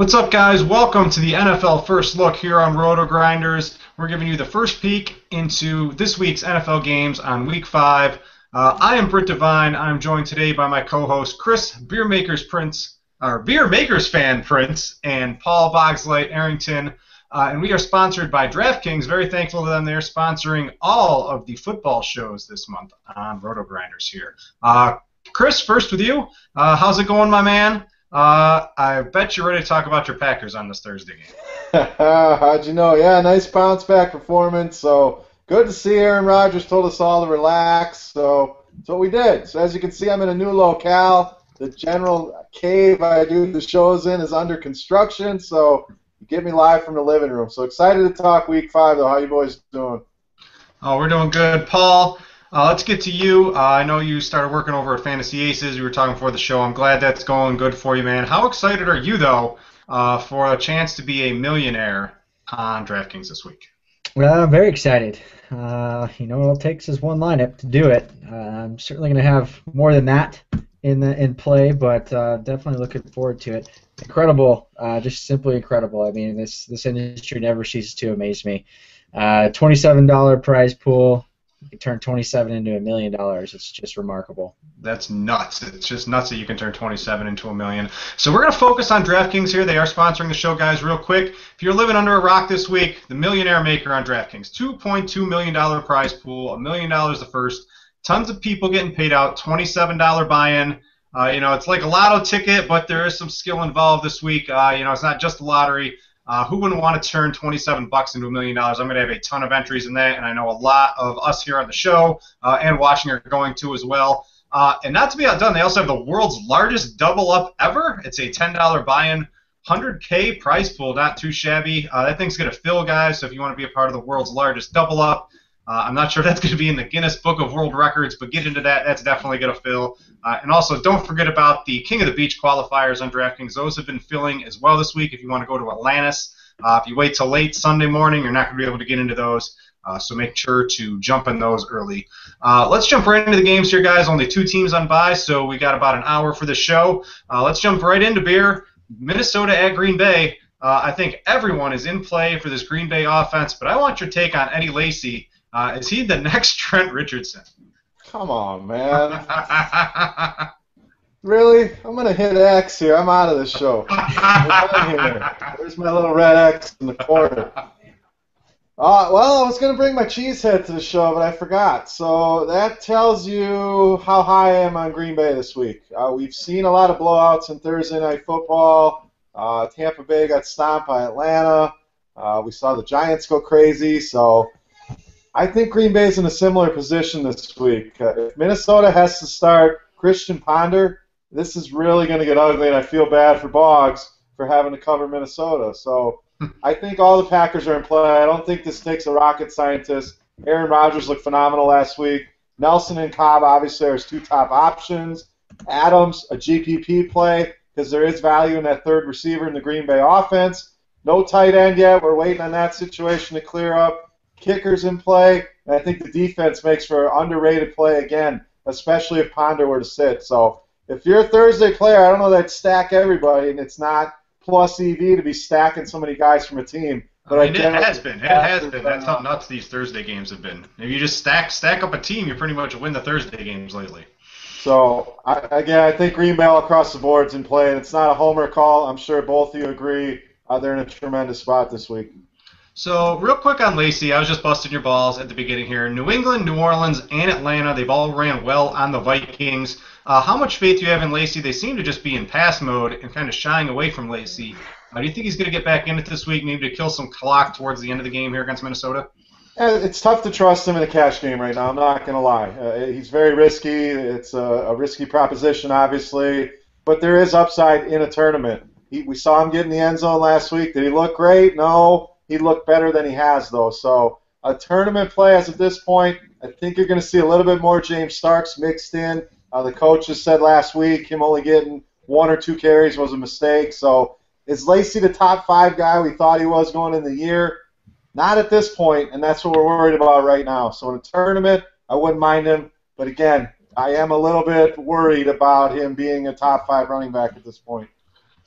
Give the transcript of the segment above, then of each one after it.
What's up, guys? Welcome to the NFL First Look here on Roto Grinders. We're giving you the first peek into this week's NFL games on Week 5. I am Britt Devine. I'm joined today by my co-host Chris Beer Makers Fan Prince, and Paul Bogslight Arrington. And we are sponsored by DraftKings. Very thankful to them. They're sponsoring all of the football shows this month on Roto Grinders here. Chris, first with you. How's it going, my man? I bet you're ready to talk about your Packers on this Thursday game. How'd you know? Yeah, nice bounce back performance. So good to see Aaron Rodgers told us all to relax. So that's what we did. So as you can see, I'm in a new locale. The general cave I do the shows in is under construction. So you get me live from the living room. So excited to talk Week 5, though. How you boys doing? Oh, we're doing good. Paul, let's get to you. I know you started working over at Fantasy Aces. We were talking before the show. I'm glad that's going good for you, man. How excited are you, though, for a chance to be a millionaire on DraftKings this week? Well, I'm very excited. All it takes is one lineup to do it. I'm certainly going to have more than that in play, but definitely looking forward to it. Incredible, just simply incredible. I mean, this industry never ceases to amaze me. $27 prize pool. You can turn 27 into $1 million. It's just remarkable. That's nuts. It's just nuts that you can turn 27 into $1 million. So we're going to focus on DraftKings here. They are sponsoring the show, guys, real quick. If you're living under a rock this week, the Millionaire Maker on DraftKings. $2.2 million prize pool, $1 million the first. Tons of people getting paid out, $27 buy-in. It's like a lotto ticket, but there is some skill involved this week. It's not just a lottery. Who wouldn't want to turn $27 into $1 million? I'm going to have a ton of entries in that, and I know a lot of us here on the show and watching are going to as well. And not to be outdone, they also have the world's largest double up ever. It's a $10 buy-in, 100K prize pool, not too shabby. That thing's going to fill, guys, so if you want to be a part of the world's largest double up, I'm not sure that's going to be in the Guinness Book of World Records, but get into that. That's definitely going to fill. And also, don't forget about the King of the Beach qualifiers on DraftKings. Those have been filling as well this week if you want to go to Atlantis. If you wait till late Sunday morning, you're not going to be able to get into those. So make sure to jump in those early. Let's jump right into the games here, guys. Only 2 teams on bye, so we got about an hour for the show. Let's jump right into beer. Minnesota at Green Bay. I think everyone is in play for this Green Bay offense, but I want your take on Eddie Lacy. Is he the next Trent Richardson? Come on, man. Really? I'm going to hit X here. I'm out of the show. There's my little red X in the corner. Well, I was going to bring my cheese head to the show, but I forgot. So that tells you how high I am on Green Bay this week. We've seen a lot of blowouts in Thursday Night Football. Tampa Bay got stomped by Atlanta. We saw the Giants go crazy. So I think Green Bay's in a similar position this week. If Minnesota has to start Christian Ponder, this is really going to get ugly, and I feel bad for Boggs for having to cover Minnesota. So I think all the Packers are in play. I don't think this takes a rocket scientist. Aaron Rodgers looked phenomenal last week. Nelson and Cobb obviously are his 2 top options. Adams, a GPP play, because there is value in that third receiver in the Green Bay offense. No tight end yet. We're waiting on that situation to clear up. Kickers in play, and I think the defense makes for an underrated play again, especially if Ponder were to sit. So if you're a Thursday player, I don't know that stack everybody, and it's not plus EV to be stacking so many guys from a team. But it has been. It has been. That's how nuts these Thursday games have been. If you just stack up a team, you pretty much win the Thursday games lately. So, I think Green Bay all across the board's in play, and it's not a homer call. I'm sure both of you agree. They're in a tremendous spot this week. So, real quick on Lacy, I was just busting your balls at the beginning here. New England, New Orleans, and Atlanta, they've all ran well on the Vikings. How much faith do you have in Lacy? They seem to just be in pass mode and kind of shying away from Lacy. Do you think he's going to get back in it this week, maybe to kill some clock towards the end of the game here against Minnesota? It's tough to trust him in a cash game right now, I'm not going to lie. He's very risky. It's a risky proposition, obviously, but there is upside in a tournament. We saw him get in the end zone last week. Did he look great? No. He looked better than he has, though. So a tournament play as of this point, I think you're going to see a little bit more James Starks mixed in. The coach just said last week him only getting 1 or 2 carries was a mistake. So is Lacy the top 5 guy we thought he was going in the year? Not at this point, and that's what we're worried about right now. So in a tournament, I wouldn't mind him. But again, I am a little bit worried about him being a top 5 running back at this point.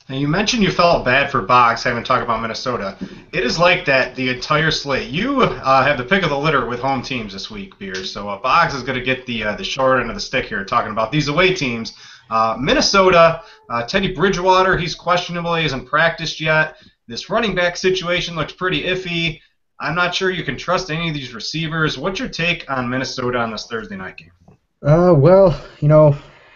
And you mentioned you felt bad for Boggs having to talk about Minnesota. It is like that the entire slate. You have the pick of the litter with home teams this week, Beers. So Boggs is going to get the short end of the stick here talking about these away teams. Minnesota, Teddy Bridgewater, he's questionable. He hasn't practiced yet. This running back situation looks pretty iffy. I'm not sure you can trust any of these receivers. What's your take on Minnesota on this Thursday night game? Well,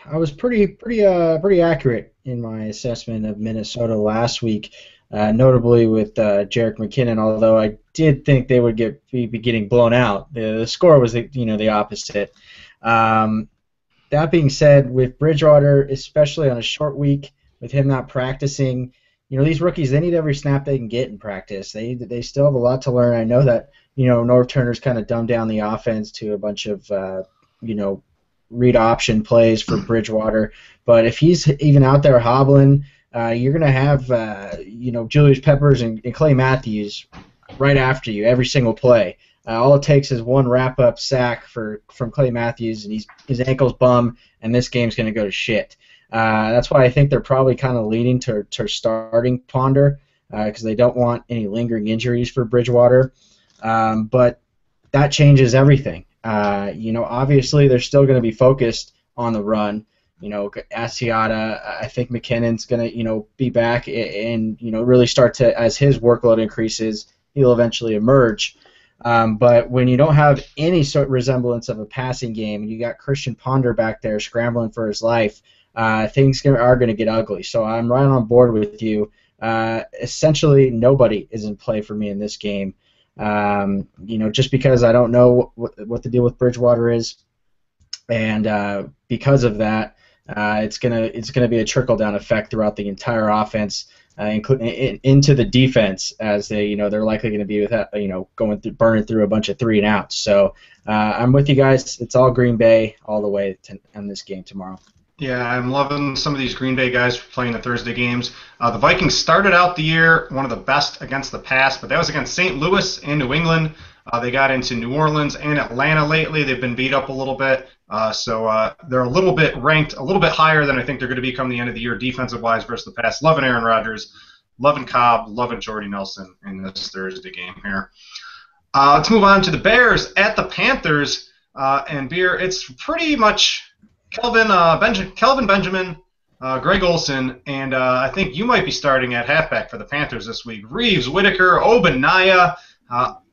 I was pretty accurate in my assessment of Minnesota last week, notably with Jerick McKinnon. Although I did think they would be getting blown out. The score was the opposite. That being said, with Bridgewater, especially on a short week, with him not practicing, these rookies, they need every snap they can get in practice. They still have a lot to learn. I know that Norv Turner's kind of dumbed down the offense to a bunch of read option plays for Bridgewater. But if he's even out there hobbling, you're going to have, Julius Peppers and Clay Matthews right after you every single play. All it takes is one wrap-up sack from Clay Matthews, and his ankle's bum, and this game's going to go to shit. That's why I think they're probably kind of leaning to starting Ponder because they don't want any lingering injuries for Bridgewater. But that changes everything. Obviously they're still going to be focused on the run. Asiata, I think McKinnon's going to, be back and, really start to, as his workload increases, he'll eventually emerge. But when you don't have any sort of resemblance of a passing game and you got Christian Ponder back there scrambling for his life, things are going to get ugly. So I'm right on board with you. Essentially nobody is in play for me in this game. Just because I don't know what the deal with Bridgewater is, and because of that, it's gonna be a trickle down effect throughout the entire offense, including into the defense, as they're likely going to be with burning through a bunch of 3 and outs. So I'm with you guys. It's all Green Bay all the way to end this game tomorrow. Yeah, I'm loving some of these Green Bay guys playing the Thursday games. The Vikings started out the year one of the best against the pass, but that was against St. Louis and New England. They got into New Orleans and Atlanta lately. They've been beat up a little bit, so they're a little bit ranked a little bit higher than I think they're going to be come the end of the year defensive-wise versus the pass. Loving Aaron Rodgers, loving Cobb, loving Jordy Nelson in this Thursday game here. Let's move on to the Bears at the Panthers, and Beer, it's pretty much Kelvin Benjamin, Greg Olsen, and I think you might be starting at halfback for the Panthers this week. Reeves, Whitaker, Obanaya,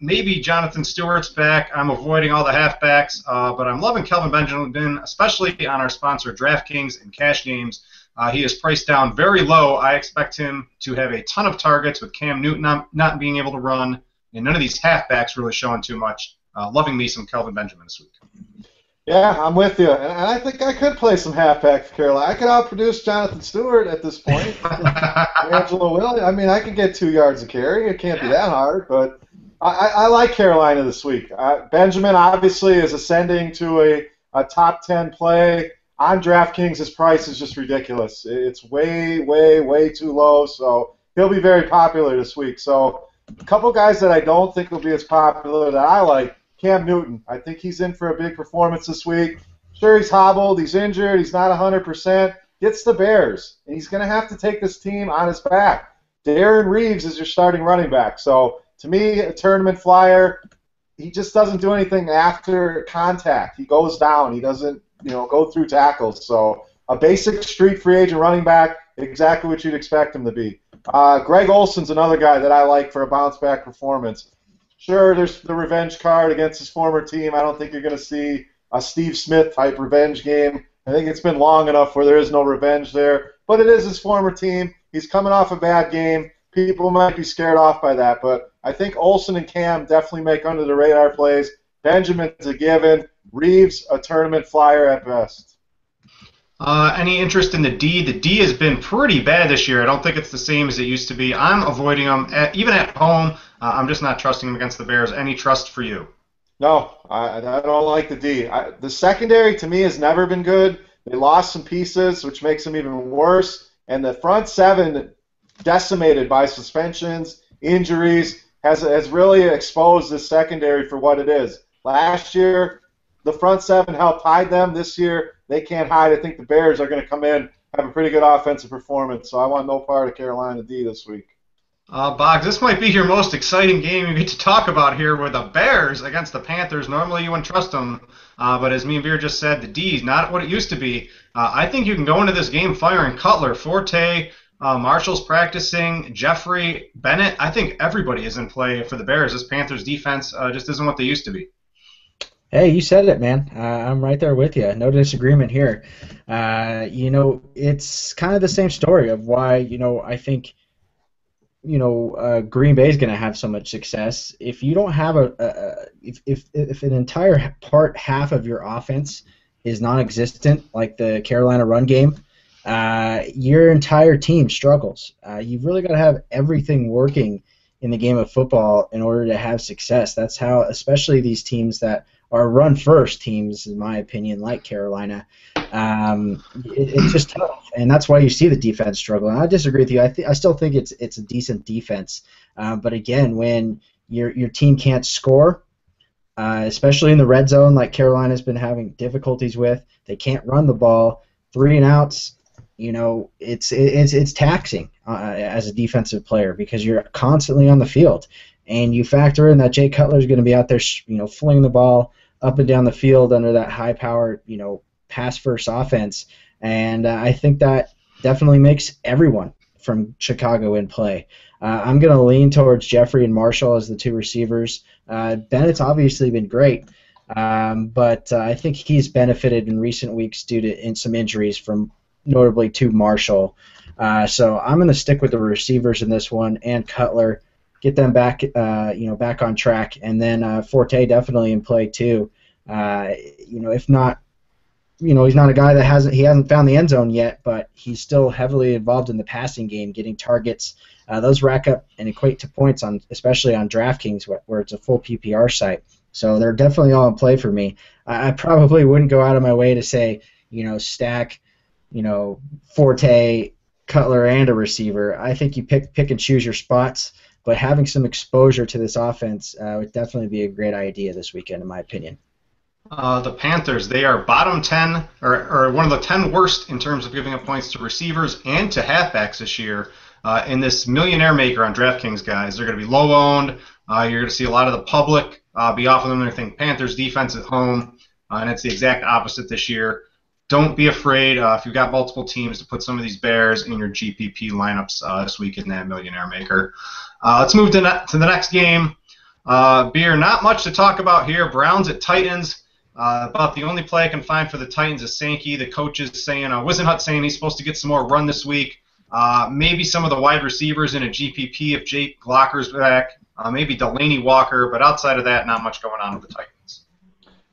maybe Jonathan Stewart's back. I'm avoiding all the halfbacks, but I'm loving Kelvin Benjamin, especially on our sponsor DraftKings and cash games. He is priced down very low. I expect him to have a ton of targets with Cam Newton not being able to run, and none of these halfbacks really showing too much. Loving me some Kelvin Benjamin this week. Yeah, I'm with you, and I think I could play some halfback for Carolina. I could outproduce Jonathan Stewart at this point. Angelo Williams. I mean, I could get 2 yards of carry. It can't be that hard, but I like Carolina this week. Benjamin obviously is ascending to a top 10 play. On DraftKings, his price is just ridiculous. It's way, way, way too low, so he'll be very popular this week. So a couple guys that I don't think will be as popular that I like, Cam Newton. I think he's in for a big performance this week. Sure, he's hobbled, he's injured, he's not 100%. Gets the Bears, and he's going to have to take this team on his back. Darren Reeves is your starting running back. So, to me, a tournament flyer, he just doesn't do anything after contact. He goes down. He doesn't, go through tackles. So, a basic street free agent running back, exactly what you'd expect him to be. Greg Olsen's another guy that I like for a bounce-back performance. Sure, there's the revenge card against his former team. I don't think you're going to see a Steve Smith-type revenge game. I think it's been long enough where there is no revenge there. But it is his former team. He's coming off a bad game. People might be scared off by that. But I think Olsen and Cam definitely make under-the-radar plays. Benjamin's a given. Reeves, a tournament flyer at best. Any interest in the D? The D has been pretty bad this year. I don't think it's the same as it used to be. I'm avoiding them, even at home. I'm just not trusting them against the Bears. Any trust for you? No, I don't like the D. The secondary, to me, has never been good. They lost some pieces, which makes them even worse. And the front seven, decimated by suspensions, injuries, has really exposed the secondary for what it is. Last year, the front seven helped hide them. This year, they can't hide. I think the Bears are going to come in have a pretty good offensive performance. So I want no part of Carolina D this week. Boggs, this might be your most exciting game you get to talk about here with the Bears against the Panthers. Normally you wouldn't trust them, but as me and Veer just said, the D's not what it used to be. I think you can go into this game firing Cutler, Forte, Marshall's practicing, Jeffrey, Bennett. I think everybody is in play for the Bears. This Panthers defense just isn't what they used to be. Hey, you said it, man. I'm right there with you. No disagreement here. It's kind of the same story of why, I think, Green Bay is going to have so much success. If you don't have if an entire half of your offense is non-existent, like the Carolina run game, your entire team struggles. You've really got to have everything working in the game of football in order to have success. That's how, especially these teams that are run-first teams, in my opinion, like Carolina, it's just tough, and that's why you see the defense struggle. And I disagree with you. I still think it's a decent defense, but again, when your team can't score, especially in the red zone, like Carolina's been having difficulties with, they can't run the ball. 3 and outs. It's taxing as a defensive player because you're constantly on the field, and you factor in that Jay Cutler is going to be out there, flinging the ball up and down the field under that high-powered, pass-first offense, and I think that definitely makes everyone from Chicago in play. I'm going to lean towards Jeffrey and Marshall as the 2 receivers. Bennett's obviously been great, but I think he's benefited in recent weeks due to some injuries from notably to Marshall. So I'm going to stick with the receivers in this one and Cutler, get them back, back on track, and then Forte definitely in play too. If not, he's not a guy that hasn't found the end zone yet, but he's still heavily involved in the passing game, getting targets. Those rack up and equate to points especially on DraftKings where it's a full PPR site. So they're definitely all in play for me. I probably wouldn't go out of my way to say, stack, Forte, Cutler, and a receiver. I think you pick and choose your spots, but having some exposure to this offense would definitely be a great idea this weekend, in my opinion. The Panthers, they are bottom 10, or one of the 10 worst in terms of giving up points to receivers and to halfbacks this year. In this millionaire maker on DraftKings, guys, they're going to be low owned. You're going to see a lot of the public be off of them. They think Panthers defense at home, and it's the exact opposite this year. Don't be afraid if you've got multiple teams to put some of these Bears in your GPP lineups this week in that millionaire maker. Let's move to the next game. Beer, not much to talk about here. Browns at Titans. About the only play I can find for the Titans is Sankey. The coach is saying, Wisenhunt saying he's supposed to get some more run this week. Maybe some of the wide receivers in a GPP if Jake Glocker's back. Maybe Delaney Walker, but outside of that, not much going on with the Titans.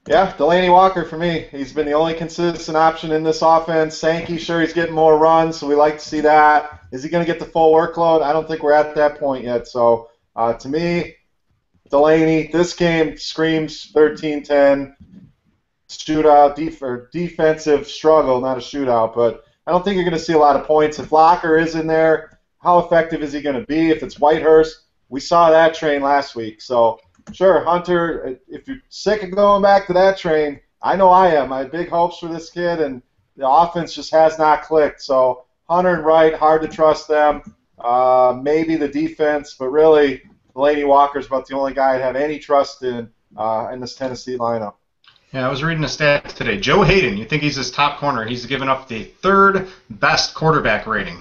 Yeah, Delaney Walker for me. He's been the only consistent option in this offense. Sankey, sure, he's getting more runs, so we like to see that. Is he going to get the full workload? I don't think we're at that point yet. So, to me, Delaney, this game screams 13-10, shootout, defensive struggle, not a shootout, but I don't think you're going to see a lot of points. If Locker is in there, how effective is he going to be? If it's Whitehurst, we saw that train last week. So, sure, Hunter, if you're sick of going back to that train, I know I am. I had big hopes for this kid, and the offense just has not clicked. So, Hunter and Wright, hard to trust them. Maybe the defense, but really, Delaney Walker's about the only guy I'd have any trust in this Tennessee lineup. Yeah, I was reading a stat today. Joe Hayden, you think he's his top corner. He's given up the 3rd best quarterback rating,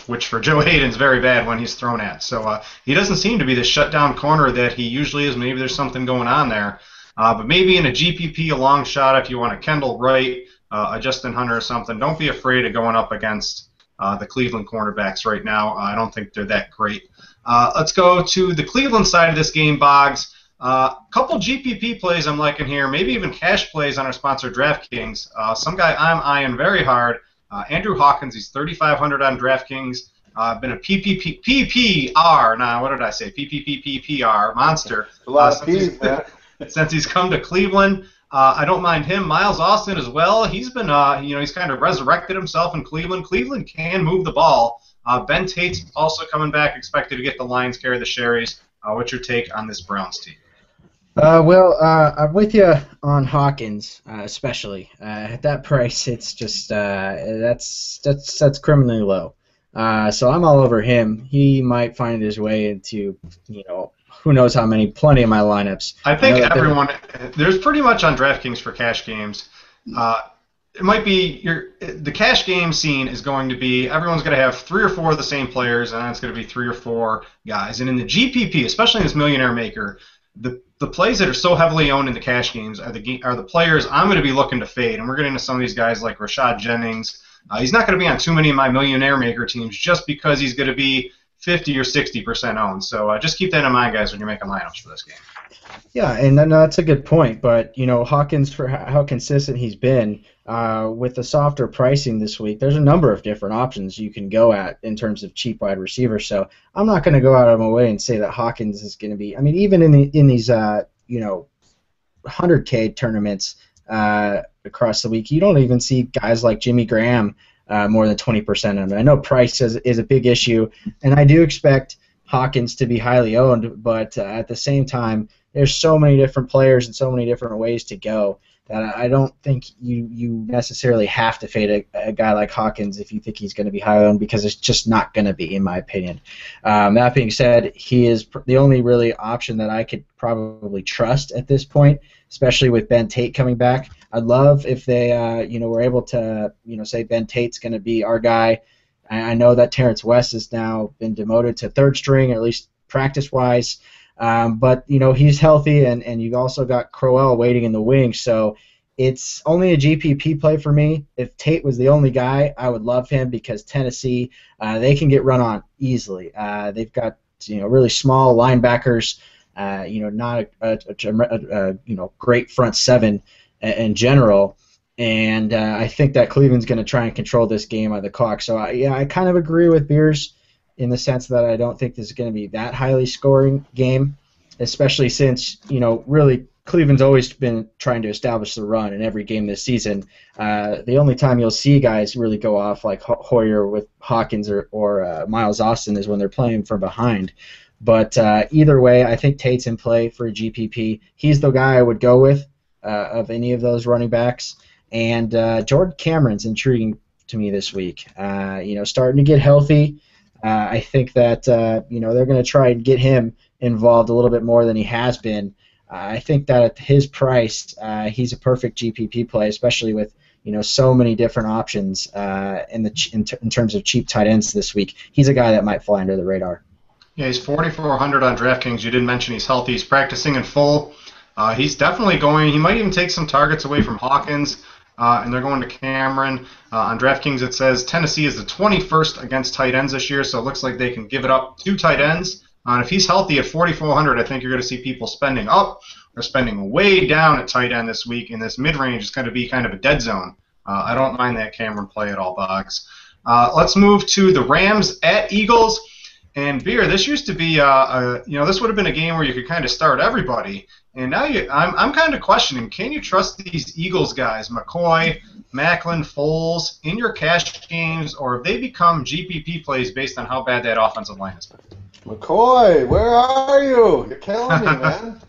which for Joe Hayden's very bad when he's thrown at. So he doesn't seem to be the shutdown corner that he usually is. Maybe there's something going on there. But maybe in a GPP, a long shot, if you want a Kendall Wright, a Justin Hunter or something, don't be afraid of going up against the Cleveland cornerbacks right now. I don't think they're that great. Let's go to the Cleveland side of this game, Boggs. Couple GPP plays I'm liking here, maybe even cash plays on our sponsor DraftKings. Some guy I'm eyeing very hard, Andrew Hawkins. He's 3,500 on DraftKings. Been a PPR. Nah, what did I say? PPR monster. A lot of P's, man. Since he's come to Cleveland. I don't mind him. Miles Austin as well. He's been, he's kind of resurrected himself in Cleveland. Cleveland can move the ball. Ben Tate's also coming back, expected to get the Lions carry the Sherrys. What's your take on this Browns team? I'm with you on Hawkins, especially at that price. It's just that's criminally low. So I'm all over him. He might find his way into who knows how many, plenty of my lineups. I think everyone there's pretty much on DraftKings for cash games. It might be the cash game scene is going to be everyone's going to have 3 or 4 of the same players, and then it's going to be 3 or 4 guys. And in the GPP, especially in this Millionaire Maker, the plays that are so heavily owned in the cash games are the players I'm going to be looking to fade. And we're getting into some of these guys like Rashad Jennings. He's not going to be on too many of my Millionaire Maker teams just because he's going to be 50 or 60% owned. So just keep that in mind, guys, when you're making lineups for this game. Yeah, and that's a good point. But Hawkins, for how consistent he's been with the softer pricing this week, there's a number of different options you can go at in terms of cheap wide receivers. So I'm not going to go out of my way and say that Hawkins is going to be. I mean, even in these 100K tournaments across the week, you don't even see guys like Jimmy Graham more than 20% owned. I know price is a big issue, and I do expect Hawkins to be highly owned, but at the same time, there's so many different players and so many different ways to go that I don't think you necessarily have to fade a guy like Hawkins if you think he's going to be high owned, because it's just not going to be, in my opinion. That being said, he is the only really option that I could probably trust at this point, especially with Ben Tate coming back. I'd love if they were able to say Ben Tate's going to be our guy. I know that Terrence West has now been demoted to third string, or at least practice-wise. But he's healthy, and you've also got Crowell waiting in the wings, so it's only a GPP play for me. If Tate was the only guy, I would love him, because Tennessee, they can get run on easily. They've got really small linebackers, not a great front seven in general, and I think that Cleveland's going to try and control this game on the clock. So I kind of agree with Beers in the sense that I don't think this is going to be that highly scoring game, especially since, really Cleveland's always been trying to establish the run in every game this season. The only time you'll see guys really go off like Hoyer with Hawkins or Miles Austin is when they're playing from behind. But either way, I think Tate's in play for a GPP. He's the guy I would go with of any of those running backs. And Jordan Cameron's intriguing to me this week. Starting to get healthy. I think that they're going to try and get him involved a little bit more than he has been. I think that at his price, he's a perfect GPP play, especially with so many different options in terms of cheap tight ends this week. He's a guy that might fly under the radar. Yeah, he's 4,400 on DraftKings. You didn't mention he's healthy. He's practicing in full. He's definitely going. He might even take some targets away from Hawkins. And they're going to Cameron. On DraftKings, it says Tennessee is the 21st against tight ends this year, so it looks like they can give it up to tight ends. And if he's healthy at 4,400, I think you're going to see people spending up or spending way down at tight end this week, and this mid-range is going to be kind of a dead zone. I don't mind that Cameron play at all, Boggs. Let's move to the Rams at Eagles. And Beer, this used to be, this would have been a game where you could kind of start everybody. And now I'm kind of questioning, can you trust these Eagles guys, McCoy, Macklin, Foles, in your cash games, or have they become GPP plays based on how bad that offensive line has been? McCoy, where are you? You're killing me, man.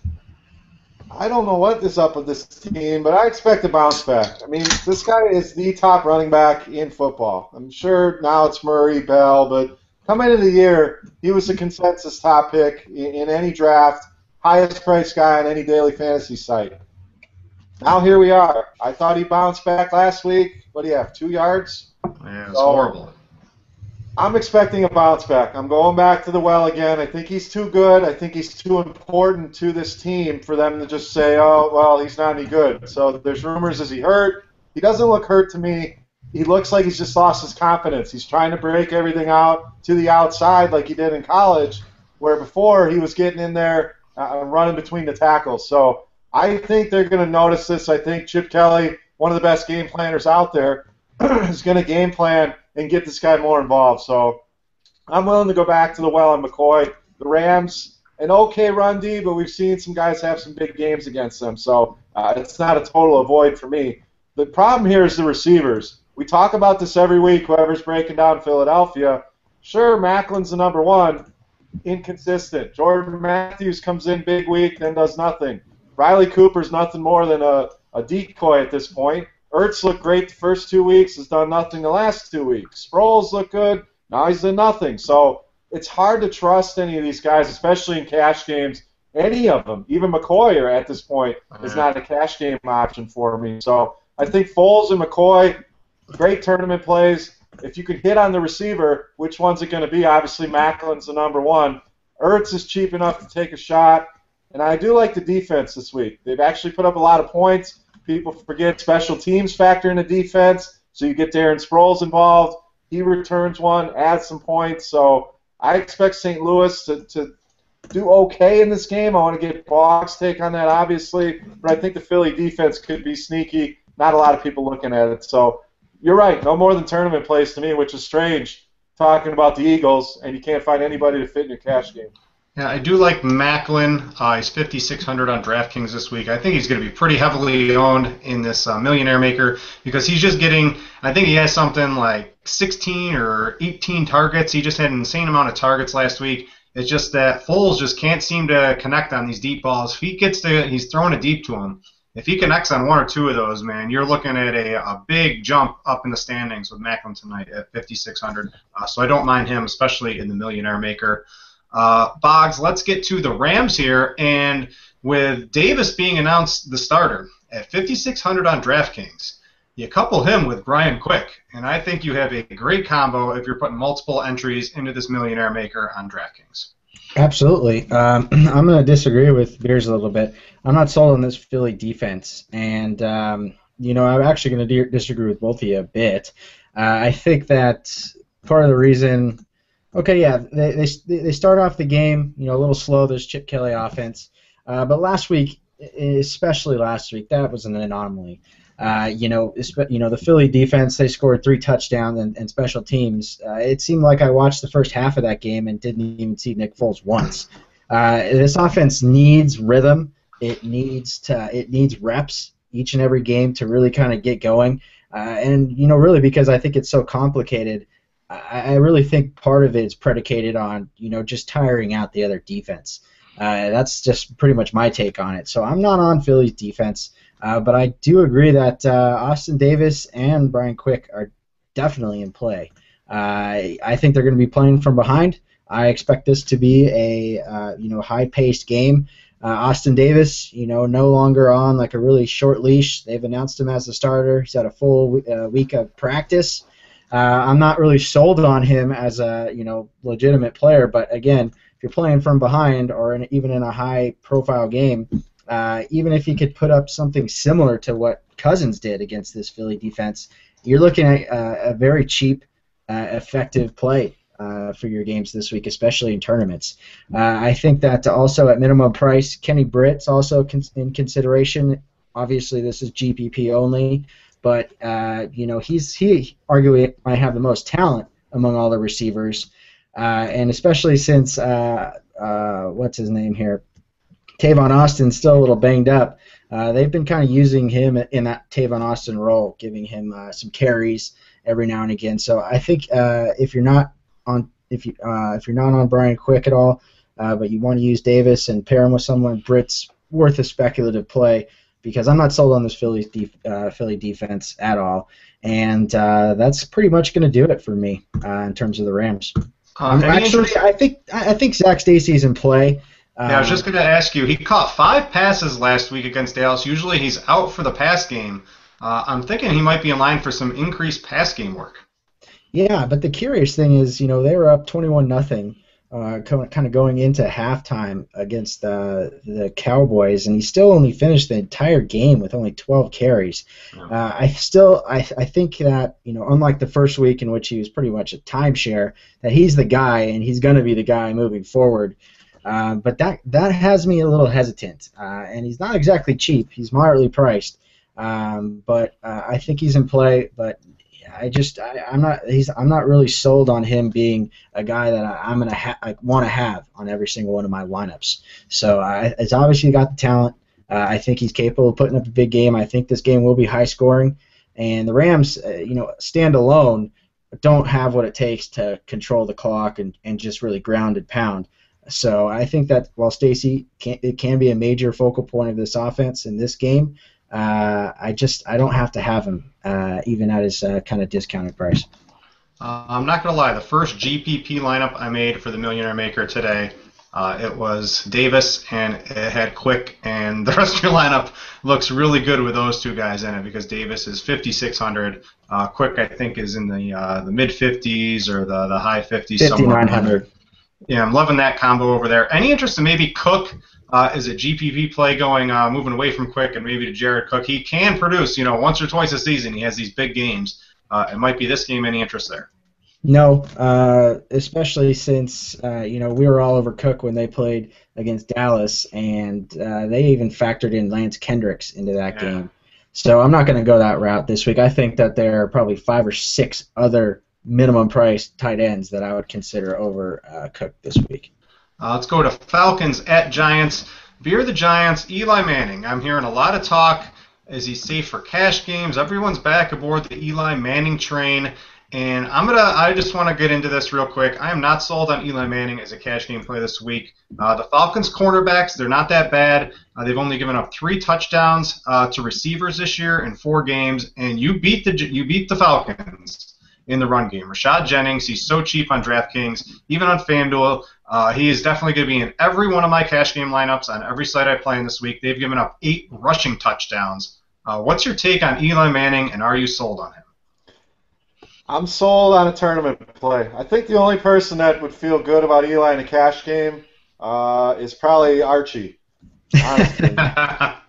I don't know what is up with this team, but I expect a bounce back. I mean, this guy is the top running back in football. I'm sure now it's Murray, Bell, but coming into the year, he was the consensus top pick in any draft. Highest priced guy on any daily fantasy site. Now here we are. I thought he bounced back last week. What do you have, 2 yards? Yeah, it's horrible. I'm expecting a bounce back. I'm going back to the well again. I think he's too good. I think he's too important to this team for them to just say, oh, well, he's not any good. So there's rumors, is he hurt? He doesn't look hurt to me. He looks like he's just lost his confidence. He's trying to break everything out to the outside like he did in college, where before he was getting in there running between the tackles. So I think they're going to notice this. I think Chip Kelly, one of the best game planners out there, is going to game plan and get this guy more involved. So I'm willing to go back to the well on McCoy. The Rams, an okay run D, but we've seen some guys have some big games against them. So it's not a total avoid for me. The problem here is the receivers. We talk about this every week, whoever's breaking down Philadelphia. Sure, Macklin's the number one. Inconsistent. Jordan Matthews comes in big week, then does nothing. Riley Cooper's nothing more than a decoy at this point. Ertz looked great the first 2 weeks, has done nothing the last 2 weeks. Sproles looked good, now he's done nothing. So it's hard to trust any of these guys, especially in cash games. Any of them, even McCoy at this point, is not a cash game option for me. So I think Foles and McCoy, great tournament plays. If you can hit on the receiver, which one's it going to be? Obviously, Macklin's the number one. Ertz is cheap enough to take a shot. And I do like the defense this week. They've actually put up a lot of points. People forget special teams factor in the defense, so you get Darren Sproles involved. He returns one, adds some points. So I expect St. Louis to do okay in this game. I want to get Boggs' take on that, obviously, but I think the Philly defense could be sneaky. Not a lot of people looking at it. So you're right, no more than tournament plays to me, which is strange talking about the Eagles, and you can't find anybody to fit in your cash game. Yeah, I do like Macklin. He's 5,600 on DraftKings this week. I think he's going to be pretty heavily owned in this Millionaire Maker because he's just getting, I think he has something like 16 or 18 targets. He just had an insane amount of targets last week. It's just that Foles just can't seem to connect on these deep balls. If he gets to, he's throwing it deep to him. If he connects on one or two of those, man, you're looking at a big jump up in the standings with Macklin tonight at 5,600. So I don't mind him, especially in the Millionaire Maker. Boggs, let's get to the Rams here. And with Davis being announced the starter at 5,600 on DraftKings, you couple him with Brian Quick, and I think you have a great combo if you're putting multiple entries into this Millionaire Maker on DraftKings. Absolutely. I'm going to disagree with Beers a little bit. I'm not sold on this Philly defense, and I'm actually going to disagree with both of you a bit. I think that part of the reason, they start off the game, a little slow, this Chip Kelly offense, but last week, especially last week, that was an anomaly. The Philly defense, they scored 3 touchdowns and special teams. It seemed like I watched the first half of that game and didn't even see Nick Foles once. This offense needs rhythm. It needs reps each and every game to really kind of get going. Really because I think it's so complicated, I really think part of it is predicated on, just tiring out the other defense. That's just pretty much my take on it. So I'm not on Philly's defense. But I do agree that Austin Davis and Brian Quick are definitely in play. I think they're going to be playing from behind. I expect this to be a high-paced game. Austin Davis, no longer on like a really short leash. They've announced him as the starter. He's had a full week of practice. I'm not really sold on him as a legitimate player. But again, if you're playing from behind or even in a high-profile game, even if he could put up something similar to what Cousins did against this Philly defense, you're looking at a very cheap, effective play for your games this week, especially in tournaments. I think that also at minimum price, Kenny Britt's also in consideration. Obviously, this is GPP only, but he arguably might have the most talent among all the receivers, and especially since what's his name here? Tavon Austin's still a little banged up. They've been kind of using him in that Tavon Austin role, giving him some carries every now and again. So I think if you're not on Brian Quick at all, but you want to use Davis and pair him with someone, Britt's worth a speculative play because I'm not sold on this Philly defense at all, and that's pretty much going to do it for me in terms of the Rams. I think Zach Stacy's in play. I was just going to ask you, he caught 5 passes last week against Dallas. Usually he's out for the pass game. I'm thinking he might be in line for some increased pass game work. Yeah, but the curious thing is, they were up 21-0, kind of going into halftime against the Cowboys, and he still only finished the entire game with only 12 carries. Yeah. I think that, unlike the first week in which he was pretty much a timeshare, that he's the guy, and he's going to be the guy moving forward. But that has me a little hesitant, and he's not exactly cheap. He's moderately priced, but I think he's in play. But I'm not really sold on him being a guy that I'm gonna want to have on every single one of my lineups. So it's obviously got the talent. I think he's capable of putting up a big game. I think this game will be high scoring, and the Rams, stand alone, don't have what it takes to control the clock and just really ground and pound. So I think that while Stacy it can be a major focal point of this offense in this game, I don't have to have him even at his kind of discounted price. I'm not going to lie. The first GPP lineup I made for the Millionaire Maker today, it was Davis, and it had Quick, and the rest of your lineup looks really good with those two guys in it because Davis is 5,600. Quick, I think, is in the mid 50s or the high 50s. 5,900. Yeah, I'm loving that combo over there. Any interest in maybe Cook as a GPP play going, moving away from Quick and maybe to Jared Cook? He can produce, once or twice a season. He has these big games. It might be this game. Any interest there? No, especially since we were all over Cook when they played against Dallas, and they even factored in Lance Kendricks into that game. So I'm not going to go that route this week. I think that there are probably 5 or 6 other minimum price tight ends that I would consider over Cook this week. Let's go to Falcons at Giants. Veer the Giants, Eli Manning. I'm hearing a lot of talk. Is he safe for cash games? Everyone's back aboard the Eli Manning train. And I just want to get into this real quick. I am not sold on Eli Manning as a cash game play this week. The Falcons cornerbacks, they're not that bad. They've only given up 3 touchdowns to receivers this year in 4 games, and you beat the Falcons in the run game. Rashad Jennings, he's so cheap on DraftKings, even on FanDuel. He is definitely going to be in every one of my cash game lineups on every site I play in this week. They've given up 8 rushing touchdowns. What's your take on Eli Manning, and are you sold on him? I'm sold on a tournament play. I think the only person that would feel good about Eli in a cash game is probably Archie, honestly. I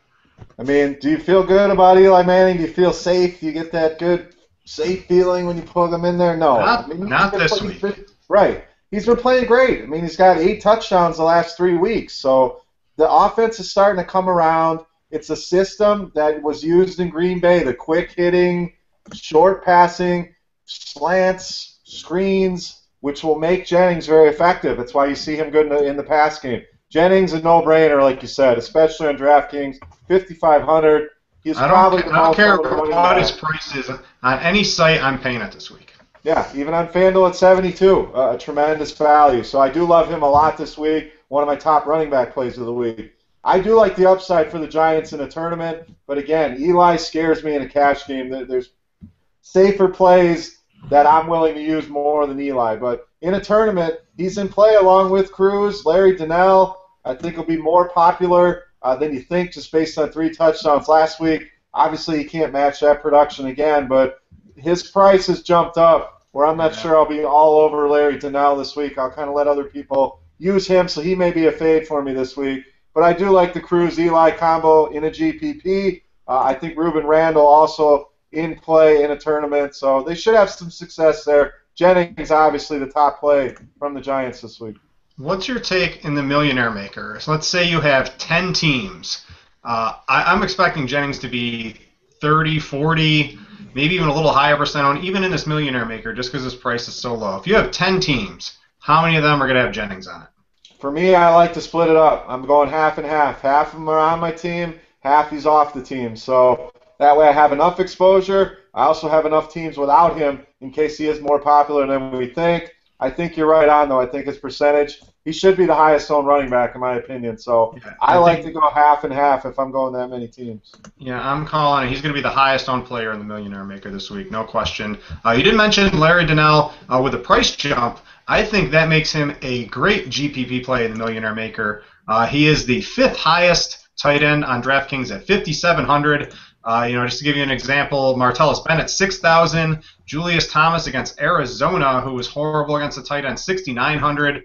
mean, do you feel good about Eli Manning? Do you feel safe? Do you get that good, safe feeling when you plug him in there? No. Not this week. Right. He's been playing great. I mean, he's got 8 touchdowns the last 3 weeks. So the offense is starting to come around. It's a system that was used in Green Bay, the quick hitting, short passing, slants, screens, which will make Jennings very effective. That's why you see him good in the pass game. Jennings a no-brainer, like you said, especially on DraftKings, 5,500. He's probably the most. I don't care what his price is on any site. I'm paying it this week. Yeah, even on FanDuel at 72, a tremendous value. So I do love him a lot this week. One of my top running back plays of the week. I do like the upside for the Giants in a tournament, but again, Eli scares me in a cash game. There's safer plays that I'm willing to use more than Eli. But in a tournament, he's in play along with Cruz, Larry Donnell. I think he'll be more popular than you think just based on 3 touchdowns last week. Obviously, he can't match that production again, but his price has jumped up where I'm not sure I'll be all over Larry Donnell this week. I'll kind of let other people use him, so he may be a fade for me this week. But I do like the Cruz-Eli combo in a GPP. I think Ruben Randall also in play in a tournament, so they should have some success there. Jennings, obviously, the top play from the Giants this week. What's your take in the Millionaire Maker? So let's say you have 10 teams. I'm expecting Jennings to be 30, 40, maybe even a little higher percent on, even in this Millionaire Maker, just because his price is so low. If you have 10 teams, how many of them are going to have Jennings on it? For me, I like to split it up. I'm going half and half. Half of them are on my team, half he's off the team. So that way I have enough exposure. I also have enough teams without him in case he is more popular than we think. I think you're right on, though. I think his percentage, he should be the highest owned running back, in my opinion. So yeah, I like to go half and half if I'm going that many teams. Yeah, I'm calling it. He's going to be the highest owned player in the Millionaire Maker this week, no question. You did mention Larry Donnell with the price jump. I think that makes him a great GPP play in the Millionaire Maker. He is the 5th highest tight end on DraftKings at 5,700. Just to give you an example, Martellus Bennett, 6,000. Julius Thomas against Arizona, who was horrible against the tight end, 6,900.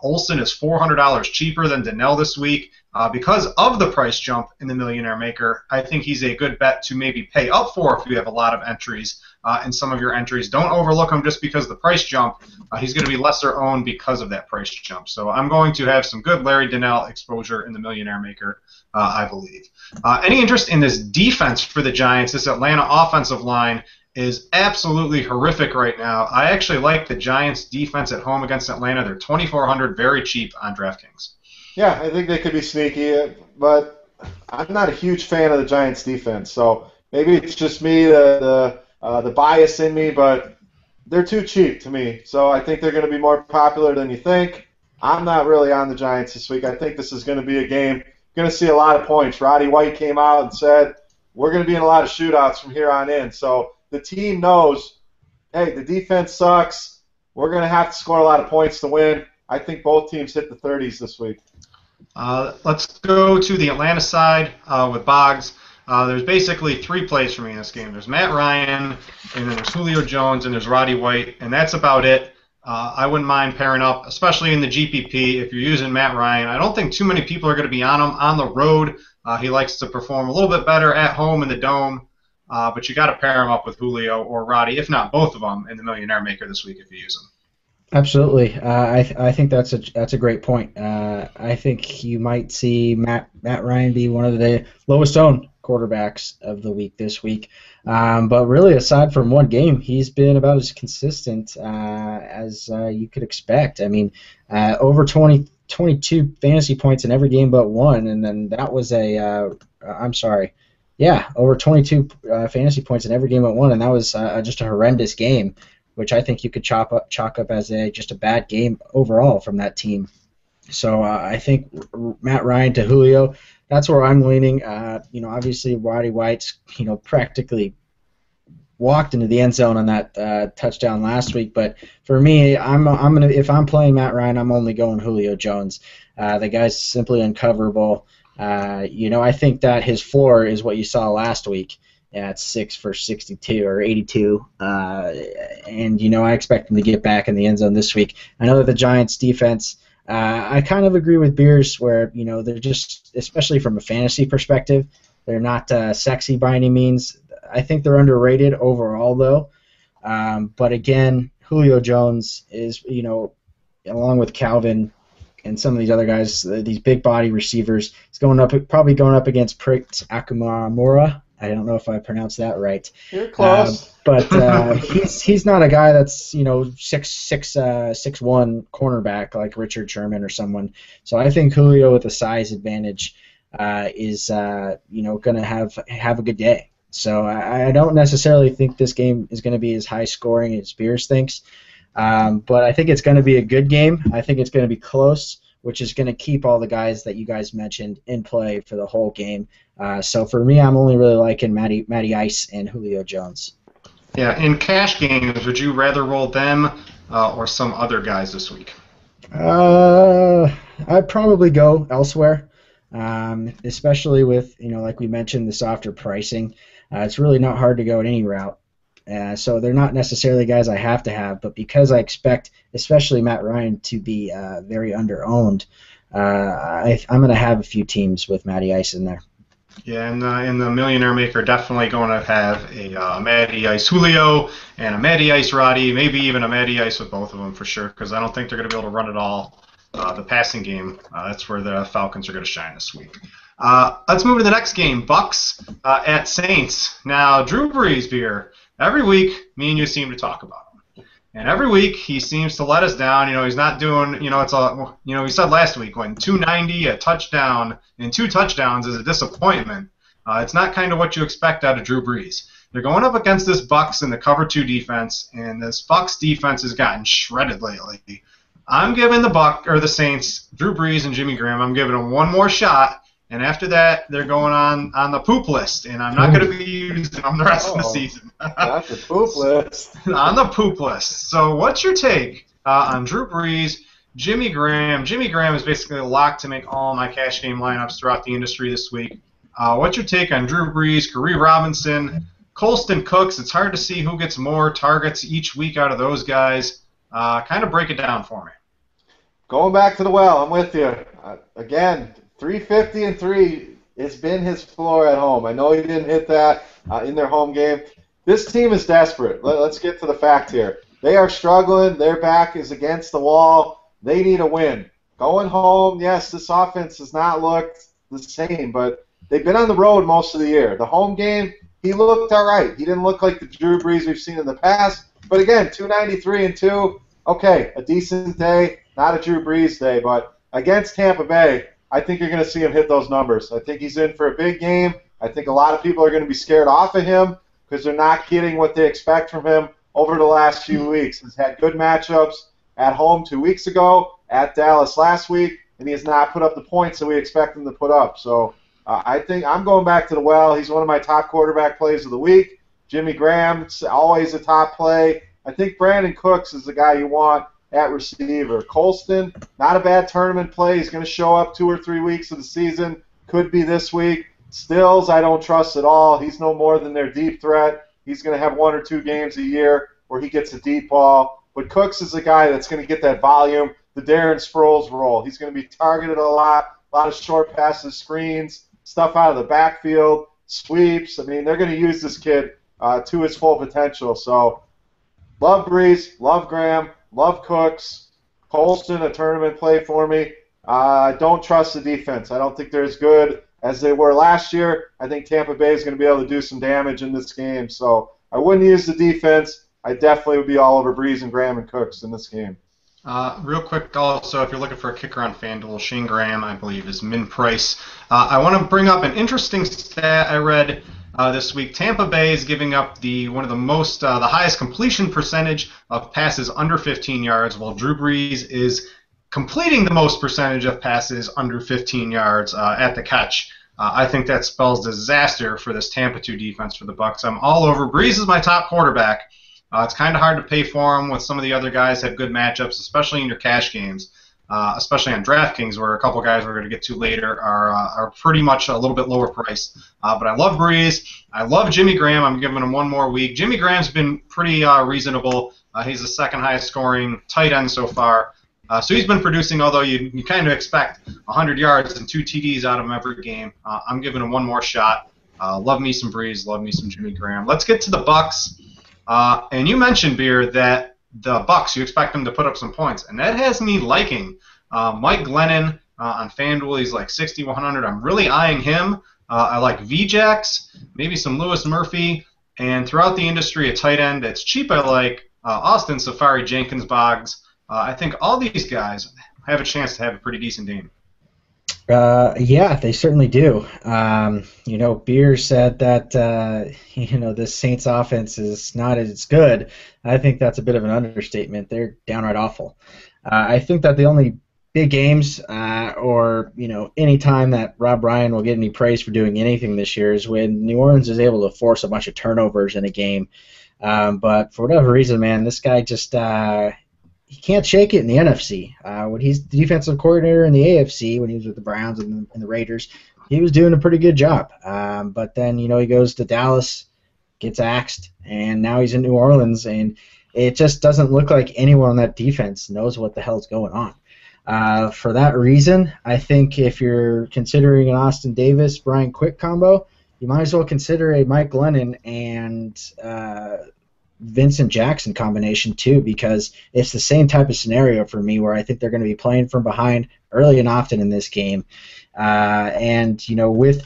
Olsen is $400 cheaper than Donnell this week. Because of the price jump in the Millionaire Maker, I think he's a good bet to maybe pay up for if you have a lot of entries in some of your entries. Don't overlook him just because of the price jump. He's going to be lesser owned because of that price jump. So I'm going to have some good Larry Donnell exposure in the Millionaire Maker, I believe. Any interest in this defense for the Giants? This Atlanta offensive line is absolutely horrific right now. I actually like the Giants' defense at home against Atlanta. They're 2,400, very cheap on DraftKings. Yeah, I think they could be sneaky, but I'm not a huge fan of the Giants' defense. So maybe it's just me, the bias in me, but they're too cheap to me. So I think they're going to be more popular than you think. I'm not really on the Giants this week. I think this is going to be a game. Going to see a lot of points. Roddy White came out and said, we're going to be in a lot of shootouts from here on in. So the team knows, hey, the defense sucks. We're going to have to score a lot of points to win. I think both teams hit the 30s this week. Let's go to the Atlanta side with Boggs. There's basically 3 plays for me in this game. There's Matt Ryan, and then there's Julio Jones, and there's Roddy White, and that's about it. I wouldn't mind pairing up, especially in the GPP, if you're using Matt Ryan. I don't think too many people are going to be on him on the road. He likes to perform a little bit better at home in the Dome, but you got to pair him up with Julio or Roddy, if not both of them, in the Millionaire Maker this week if you use them. Absolutely. I think that's a great point. I think you might see Matt Ryan be one of the lowest owned quarterbacks of the week this week. But really, aside from one game, he's been about as consistent as you could expect. I mean, over 22 fantasy points in every game but one, and then that was over 22 fantasy points in every game but one, and that was just a horrendous game, which I think you could chalk up as just a bad game overall from that team. So I think Matt Ryan to Julio, that's where I'm leaning. Obviously Roddy White's practically walked into the end zone on that touchdown last week, but for me, I'm gonna, if I'm playing Matt Ryan, I'm only going Julio Jones. The guy's simply uncoverable. I think that his floor is what you saw last week. Yeah, it's 6 for 62 or 82, and I expect him to get back in the end zone this week. I know that the Giants' defense, I kind of agree with Beers where they're just, especially from a fantasy perspective, they're not sexy by any means. I think they're underrated overall, though. But again, Julio Jones is, along with Calvin and some of these other guys, these big body receivers, he's probably going up against Prince Akamara. I don't know if I pronounced that right. You're close. But he's not a guy that's 6'1" cornerback like Richard Sherman or someone. So I think Julio with a size advantage is going to have a good day. So I don't necessarily think this game is going to be as high scoring as Spears thinks, but I think it's going to be a good game. I think it's going to be close, which is going to keep all the guys that you guys mentioned in play for the whole game. So for me, I'm only really liking Matty Ice and Julio Jones. Yeah, in cash games, would you rather roll them or some other guys this week? I'd probably go elsewhere, especially with, like we mentioned, the softer pricing. It's really not hard to go at any route. So they're not necessarily guys I have to have, but because I expect, especially Matt Ryan, to be very under-owned, I'm going to have a few teams with Matty Ice in there. Yeah, and in the Millionaire Maker, definitely going to have a Matty Ice Julio and a Matty Ice Roddy, maybe even a Matty Ice with both of them for sure, because I don't think they're going to be able to run it all. The passing game, that's where the Falcons are going to shine this week. Let's move to the next game, Bucks at Saints. Now, Drew Brees, Beer, every week me and you seem to talk about him. And every week he seems to let us down. He's not doing, it's a, we said last week when 290, a touchdown, and 2 touchdowns is a disappointment. It's not kind of what you expect out of Drew Brees. They're going up against this Bucks in the cover 2 defense, and this Bucks defense has gotten shredded lately. I'm giving the Saints, Drew Brees and Jimmy Graham, I'm giving them one more shot. And after that, they're going on the poop list, and I'm not going to be using them the rest of the season. That's the poop list. On the poop list. So what's your take on Drew Brees, Jimmy Graham? Jimmy Graham is basically locked to make all my cash game lineups throughout the industry this week. What's your take on Drew Brees, Kareem Robinson, Colston Cooks? It's hard to see who gets more targets each week out of those guys. Kind of break it down for me. Going back to the well, I'm with you. Again, 350 and 3 has been his floor at home. I know he didn't hit that in their home game. This team is desperate. Let's get to the fact here. They are struggling. Their back is against the wall. They need a win. Going home, yes, this offense has not looked the same, but they've been on the road most of the year. The home game, he looked all right. He didn't look like the Drew Brees we've seen in the past. But again, 293 and 2, okay, a decent day, not a Drew Brees day, but against Tampa Bay, I think you're going to see him hit those numbers. I think he's in for a big game. I think a lot of people are going to be scared off of him because they're not getting what they expect from him over the last few weeks. He's had good matchups at home 2 weeks ago, at Dallas last week, and he has not put up the points that we expect him to put up. So I think I'm going back to the well. He's one of my top quarterback plays of the week. Jimmy Graham's always a top play. I think Brandon Cooks is the guy you want at receiver. Colston, not a bad tournament play. He's going to show up 2 or 3 weeks of the season. Could be this week. Stills, I don't trust at all. He's no more than their deep threat. He's going to have 1 or 2 games a year where he gets a deep ball. But Cooks is the guy that's going to get that volume, the Darren Sproles role. He's going to be targeted a lot of short passes, screens, stuff out of the backfield, sweeps. I mean, they're going to use this kid to his full potential. So love Breeze, love Graham, love Cooks. Colston, a tournament play for me. I don't trust the defense. I don't think they're as good as they were last year. I think Tampa Bay is going to be able to do some damage in this game. So I wouldn't use the defense. I definitely would be all over Breeze and Graham and Cooks in this game. Real quick also, if you're looking for a kicker on FanDuel, Shane Graham, I believe, is min price. I want to bring up an interesting stat I read this week. Tampa Bay is giving up the highest completion percentage of passes under 15 yards, while Drew Brees is completing the most percentage of passes under 15 yards at the catch. I think that spells disaster for this Tampa 2 defense for the Bucs. I'm all over. Brees is my top quarterback. It's kind of hard to pay for him when some of the other guys have good matchups, especially in your cash games, especially on DraftKings, where a couple guys we're going to get to later are pretty much a little bit lower price. But I love Breeze. I love Jimmy Graham. I'm giving him 1 more week. Jimmy Graham's been pretty reasonable. He's the second highest scoring tight end so far. So he's been producing, although you kind of expect 100 yards and 2 TDs out of him every game. I'm giving him 1 more shot. Love me some Breeze. Love me some Jimmy Graham. Let's get to the Bucs. And you mentioned, Beer, that the Bucs, you expect them to put up some points, and that has me liking Mike Glennon on FanDuel. He's like 6,100. I'm really eyeing him. I like VJax, maybe some Lewis Murphy, and throughout the industry, a tight end that's cheap. I like Austin Safari Jenkins Boggs. I think all these guys have a chance to have a pretty decent game. Yeah, they certainly do. Beer said that this Saints offense is not as good. I think that's a bit of an understatement. They're downright awful. I think that the only big games or any time that Rob Ryan will get any praise for doing anything this year is when New Orleans is able to force a bunch of turnovers in a game. But for whatever reason, man, this guy just he can't shake it in the NFC. When he's the defensive coordinator in the AFC, when he was with the Browns and the Raiders, he was doing a pretty good job. But then, he goes to Dallas, gets axed, and now he's in New Orleans, and it just doesn't look like anyone on that defense knows what the hell's going on. For that reason, I think if you're considering an Austin Davis-Brian Quick combo, you might as well consider a Mike Glennon and Vincent Jackson combination too, because it's the same type of scenario for me where I think they're going to be playing from behind early and often in this game. And with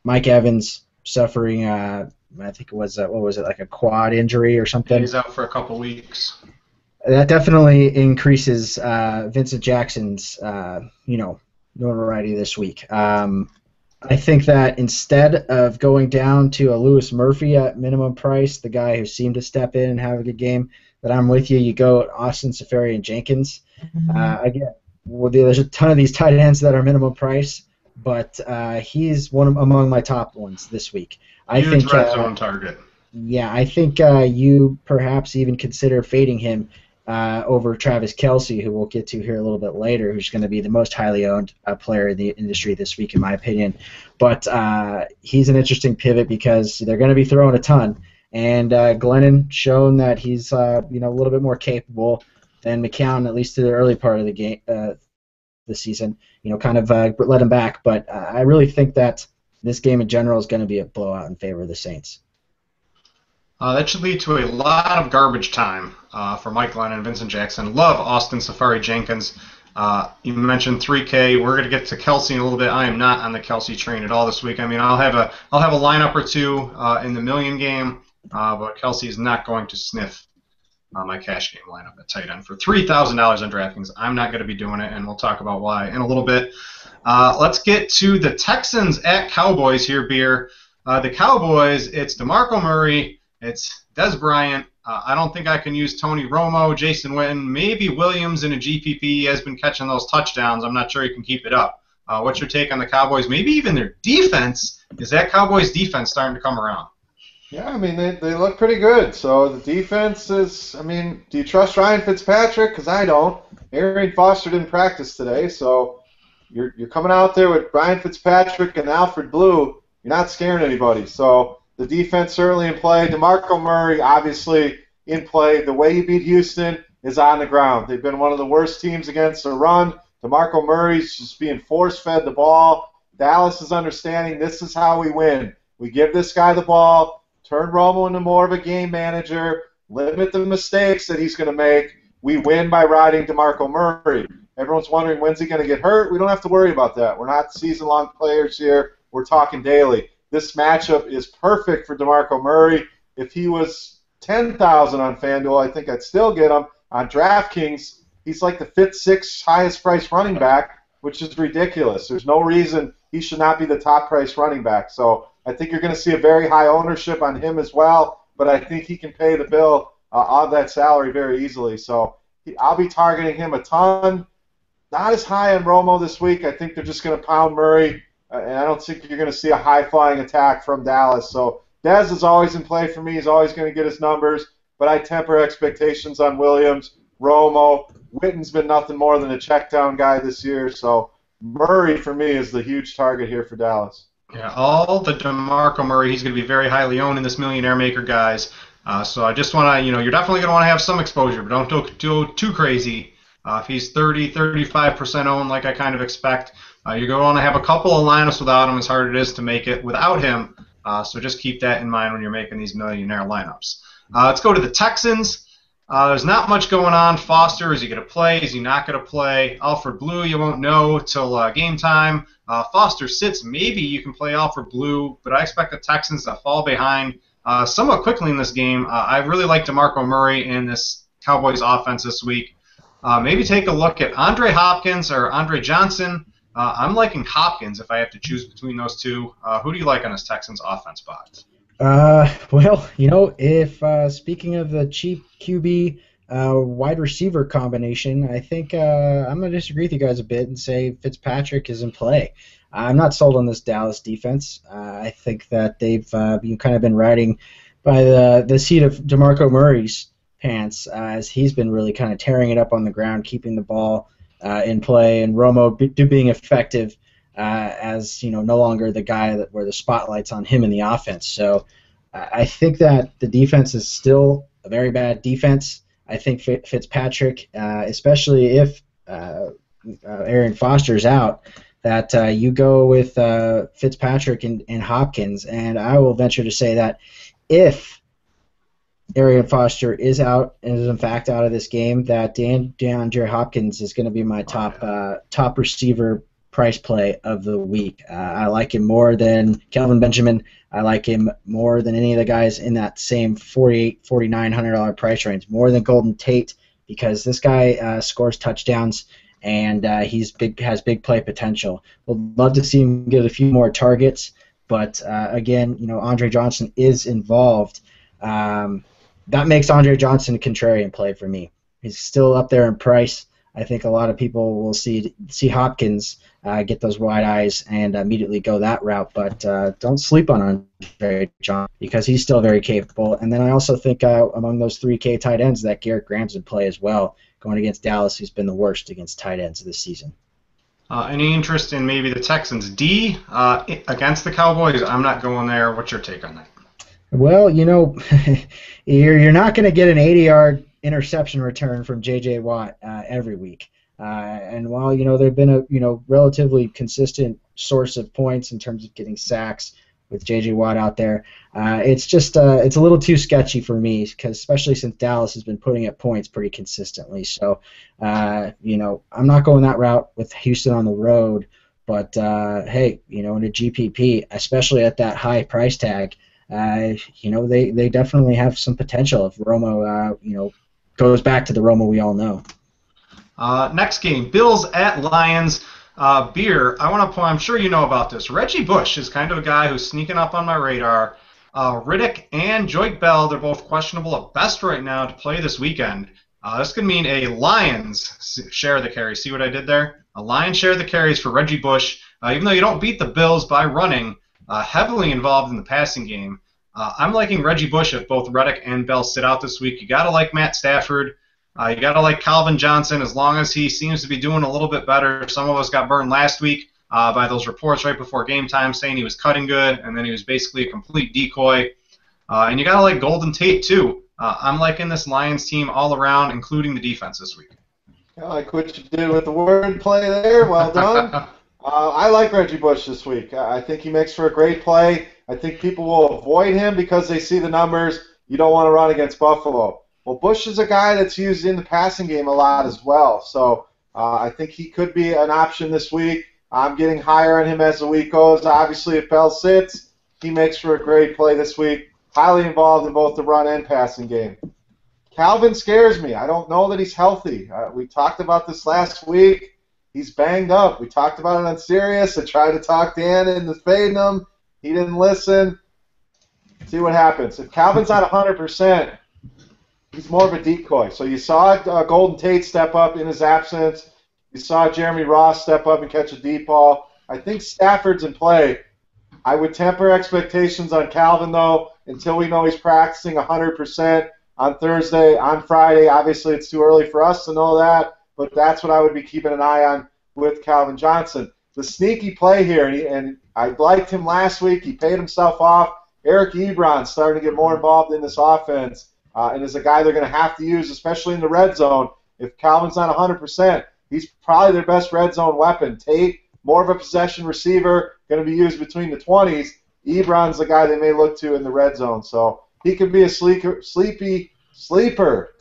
Mike Evans suffering, I think it was like a quad injury or something. He's out for a couple weeks. That definitely increases Vincent Jackson's notoriety this week. I think that instead of going down to a Lewis Murphy at minimum price, the guy who seemed to step in and have a good game, that I'm with you. You go Austin Safari and Jenkins. Again, there's a ton of these tight ends that are minimum price, but he's among my top ones this week. Huge red zone target. Yeah, I think you perhaps even consider fading him over Travis Kelce, who we'll get to here a little bit later, who's going to be the most highly owned player in the industry this week, in my opinion. But he's an interesting pivot because they're going to be throwing a ton, and Glennon shown that he's a little bit more capable than McCown, at least to the early part of the game, the season. Kind of let him back, but I really think that this game in general is going to be a blowout in favor of the Saints. That should lead to a lot of garbage time for Mike Glennon and Vincent Jackson. Love Austin Safari Jenkins. You mentioned 3K. We're going to get to Kelce in a little bit. I am not on the Kelce train at all this week. I mean, I'll have a lineup or two in the million game, but Kelce is not going to sniff my cash game lineup at tight end for $3,000 on DraftKings. I'm not going to be doing it, and we'll talk about why in a little bit. Let's get to the Texans at Cowboys here, Beer. The Cowboys, it's DeMarco Murray. It's Dez Bryant. I don't think I can use Tony Romo, Jason Witten, maybe Williams in a GPP. He has been catching those touchdowns. I'm not sure he can keep it up. What's your take on the Cowboys? Maybe even their defense. Is that Cowboys defense starting to come around? Yeah, I mean, they look pretty good. So the defense is, I mean, do you trust Ryan Fitzpatrick? Because I don't. Arian Foster didn't practice today, so you're coming out there with Ryan Fitzpatrick and Alfred Blue. You're not scaring anybody. So the defense certainly in play. DeMarco Murray, obviously in play. The way you beat Houston is on the ground. They've been one of the worst teams against the run. DeMarco Murray's just being force-fed the ball. Dallas is understanding this is how we win. We give this guy the ball, turn Romo into more of a game manager, limit the mistakes that he's going to make. We win by riding DeMarco Murray. Everyone's wondering, when's he going to get hurt? We don't have to worry about that. We're not season-long players here. We're talking daily. This matchup is perfect for DeMarco Murray. If he was $10,000 on FanDuel, I think I'd still get him. On DraftKings, he's like the fifth, sixth highest-priced running back, which is ridiculous. There's no reason he should not be the top-priced running back. So I think you're going to see a very high ownership on him as well, but I think he can pay the bill on that salary very easily. So I'll be targeting him a ton. Not as high on Romo this week. I think they're just going to pound Murray, and I don't think you're going to see a high-flying attack from Dallas. So Dez is always in play for me. He's always going to get his numbers, but I temper expectations on Williams, Romo. Witten's been nothing more than a check-down guy this year, so Murray for me is the huge target here for Dallas. Yeah, all the DeMarco Murray, he's going to be very highly owned in this Millionaire Maker, guys. So I just want to, you're definitely going to want to have some exposure, but don't go too crazy. If he's 30, 35% owned, like I kind of expect, you're going to want to have a couple of lineups without him, as hard it is to make it without him. So just keep that in mind when you're making these millionaire lineups. Let's go to the Texans. There's not much going on. Foster, is he going to play? Is he not going to play? Alfred Blue, you won't know till game time. Foster sits. Maybe you can play Alfred Blue, but I expect the Texans to fall behind somewhat quickly in this game. I really like DeMarco Murray in this Cowboys offense this week. Maybe take a look at Andre Hopkins or Andre Johnson. I'm liking Hopkins if I have to choose between those two. Who do you like on this Texans offense, Box? Well, if speaking of the cheap QB wide receiver combination, I think I'm going to disagree with you guys a bit and say Fitzpatrick is in play. I'm not sold on this Dallas defense. I think that they've kind of been riding by the seat of DeMarco Murray's pants as he's been really kind of tearing it up on the ground, keeping the ball in play, and Romo being effective as no longer the guy where the spotlight's on him in the offense. So I think that the defense is still a very bad defense. I think Fitzpatrick, especially if Arian Foster's out, that you go with Fitzpatrick and Hopkins, and I will venture to say that if Arian Foster is out and is in fact out of this game, that DeAndre Hopkins is going to be my top receiver price play of the week. I like him more than Kelvin Benjamin. I like him more than any of the guys in that same $4,800, $4,900 price range, more than Golden Tate, because this guy scores touchdowns and has big play potential. Would love to see him get a few more targets, but again, Andre Johnson is involved. That makes Andre Johnson a contrarian play for me. He's still up there in price. I think a lot of people will see Hopkins get those wide eyes and immediately go that route, but don't sleep on Andre Johnson because he's still very capable. And then I also think among those 3K tight ends that Garrett Graham's in play as well, going against Dallas, who's been the worst against tight ends this season. Any interest in maybe the Texans D against the Cowboys? I'm not going there. What's your take on that? Well, you're not going to get an 80-yard interception return from J.J. Watt every week. And while, they've been a, relatively consistent source of points in terms of getting sacks with J.J. Watt out there, it's just it's a little too sketchy for me, because especially since Dallas has been putting up points pretty consistently. So, I'm not going that route with Houston on the road. But, hey, in a GPP, especially at that high price tag, they definitely have some potential if Romo, goes back to the Romo we all know. Next game, Bills at Lions. Beer, I want to point, I'm sure you know about this. Reggie Bush is kind of a guy who's sneaking up on my radar. Riddick and Joik Bell, they're both questionable at best right now to play this weekend. This could mean a Lions share of the carries. See what I did there? A Lions share of the carries for Reggie Bush. Even though you don't beat the Bills by running, heavily involved in the passing game. I'm liking Reggie Bush if both Riddick and Bell sit out this week. You got to like Matt Stafford. You got to like Calvin Johnson as long as he seems to be doing a little bit better. Some of us got burned last week by those reports right before game time saying he was cutting good, and then he was basically a complete decoy. And you got to like Golden Tate, too. I'm liking this Lions team all around, including the defense this week. I like what you did with the word play there. Well done. I like Reggie Bush this week. I think he makes for a great play. I think people will avoid him because they see the numbers. You don't want to run against Buffalo. Well, Bush is a guy that's used in the passing game a lot as well. So I think he could be an option this week. I'm getting higher on him as the week goes. Obviously, if Bell sits, he makes for a great play this week. Highly involved in both the run and passing game. Calvin scares me. I don't know that he's healthy. We talked about this last week. He's banged up. We talked about it on Sirius. I tried to talk Dan into fading him. He didn't listen. See what happens. If Calvin's not 100%, he's more of a decoy. So you saw Golden Tate step up in his absence. You saw Jeremy Ross step up and catch a deep ball. I think Stafford's in play. I would temper expectations on Calvin, though, until we know he's practicing 100% on Thursday, on Friday. Obviously, it's too early for us to know that, but that's what I would be keeping an eye on with Calvin Johnson. The sneaky play here, and I liked him last week. He paid himself off. Eric Ebron's starting to get more involved in this offense and is a guy they're going to have to use, especially in the red zone. If Calvin's not 100%, he's probably their best red zone weapon. Tate, more of a possession receiver, going to be used between the 20s. Ebron's the guy they may look to in the red zone. So he could be a sleeper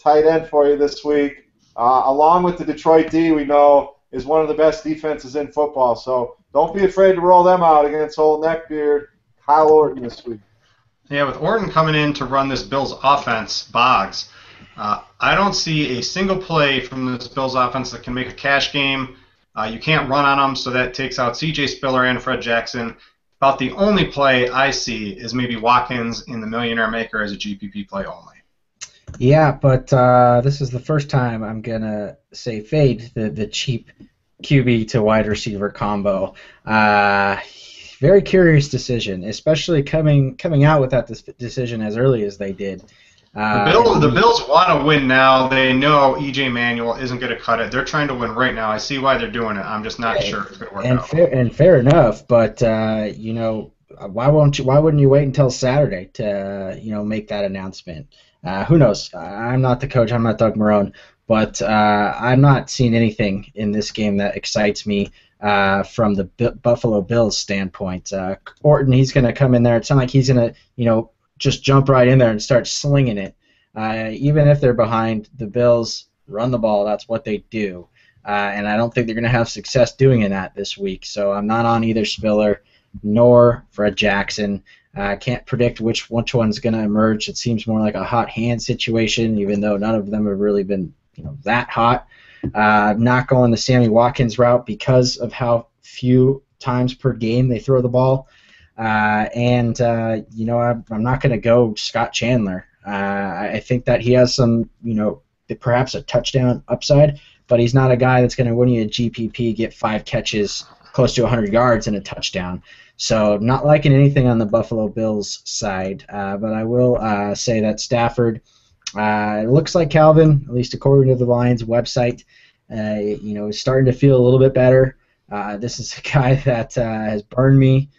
tight end for you this week, along with the Detroit D we know is one of the best defenses in football. So don't be afraid to roll them out against old neckbeard Kyle Orton this week. Yeah, with Orton coming in to run this Bills offense, Boggs, I don't see a single play from this Bills offense that can make a cash game. You can't run on them, so that takes out C.J. Spiller and Fred Jackson. About the only play I see is maybe Watkins in the Millionaire Maker as a GPP play only. Yeah, but this is the first time I'm going to say fade the cheap QB to wide receiver combo. Very curious decision, especially coming out with that decision as early as they did. The Bills want to win now. They know E.J. Manuel isn't going to cut it. They're trying to win right now. I see why they're doing it. I'm just not sure it's going to work out. Fair enough, but why wouldn't you wait until Saturday to make that announcement? Who knows? I'm not the coach. I'm not Doug Marrone, but I'm not seeing anything in this game that excites me from the Buffalo Bills standpoint. Orton, he's going to come in there. It's not like he's going to just jump right in there and start slinging it. Even if they're behind, the Bills run the ball. That's what they do. And I don't think they're going to have success doing that this week. So I'm not on either Spiller nor Fred Jackson. I can't predict which one's going to emerge. It seems more like a hot hand situation, even though none of them have really been that hot. I'm not going the Sammy Watkins route because of how few times per game they throw the ball. I'm not going to go Scott Chandler. I think that he has some, perhaps a touchdown upside, but he's not a guy that's going to win you a GPP, get 5 catches, close to 100 yards, and a touchdown. So not liking anything on the Buffalo Bills side, but I will say that Stafford, it looks like Calvin, at least according to the Lions website, is starting to feel a little bit better. This is a guy that has burned me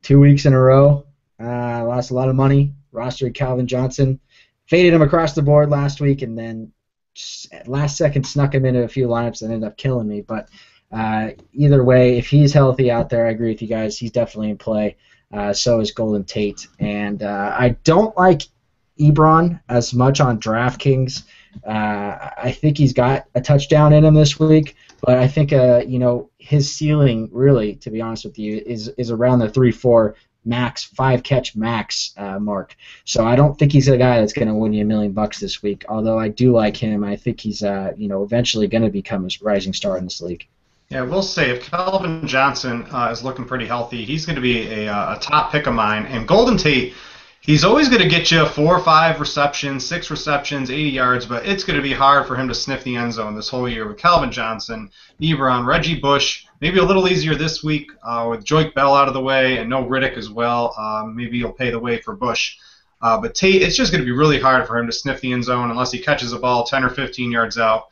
2 weeks in a row. Lost a lot of money. Rostered Calvin Johnson. Faded him across the board last week, and then last second snuck him into a few lineups and ended up killing me. But either way, if he's healthy out there, I agree with you guys. He's definitely in play. So is Golden Tate. And I don't like Ebron as much on DraftKings. I think he's got a touchdown in him this week, but I think his ceiling, really, to be honest with you, is around the 3-4 max, 5-catch max mark. So I don't think he's a guy that's going to win you $1 million this week. Although I do like him, I think he's eventually going to become a rising star in this league. Yeah, we'll say if Calvin Johnson is looking pretty healthy, he's going to be a top pick of mine. And Golden Tate, He's always going to get you 4 or 5 receptions, 6 receptions, 80 yards, but it's going to be hard for him to sniff the end zone this whole year with Calvin Johnson, Ebron, Reggie Bush. Maybe a little easier this week with Joik Bell out of the way and no Riddick as well. Maybe he'll pay the way for Bush. But Tate, it's just going to be really hard for him to sniff the end zone unless he catches a ball 10 or 15 yards out,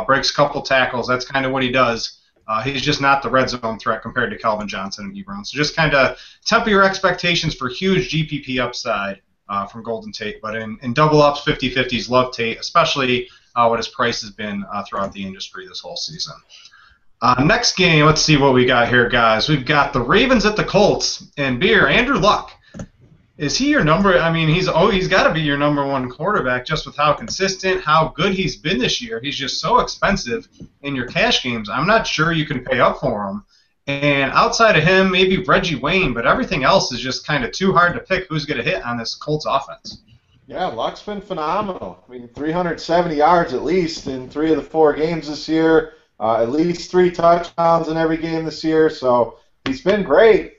breaks a couple tackles. That's kind of what he does. He's just not the red zone threat compared to Calvin Johnson and Ebron. So just kind of temper your expectations for huge GPP upside from Golden Tate. But in double ups, 50-50s, love Tate, especially what his price has been throughout the industry this whole season. Next game, let's see what we got here, guys. We've got the Ravens at the Colts. And Beer, Andrew Luck. Is he your number? I mean, he's got to be your number one quarterback just with how consistent, how good he's been this year. He's just so expensive in your cash games. I'm not sure you can pay up for him. And outside of him, maybe Reggie Wayne, but everything else is just kind of too hard to pick who's going to hit on this Colts offense. Yeah, Luck's been phenomenal. I mean, 370 yards at least in 3 of the 4 games this year, at least 3 touchdowns in every game this year. So he's been great.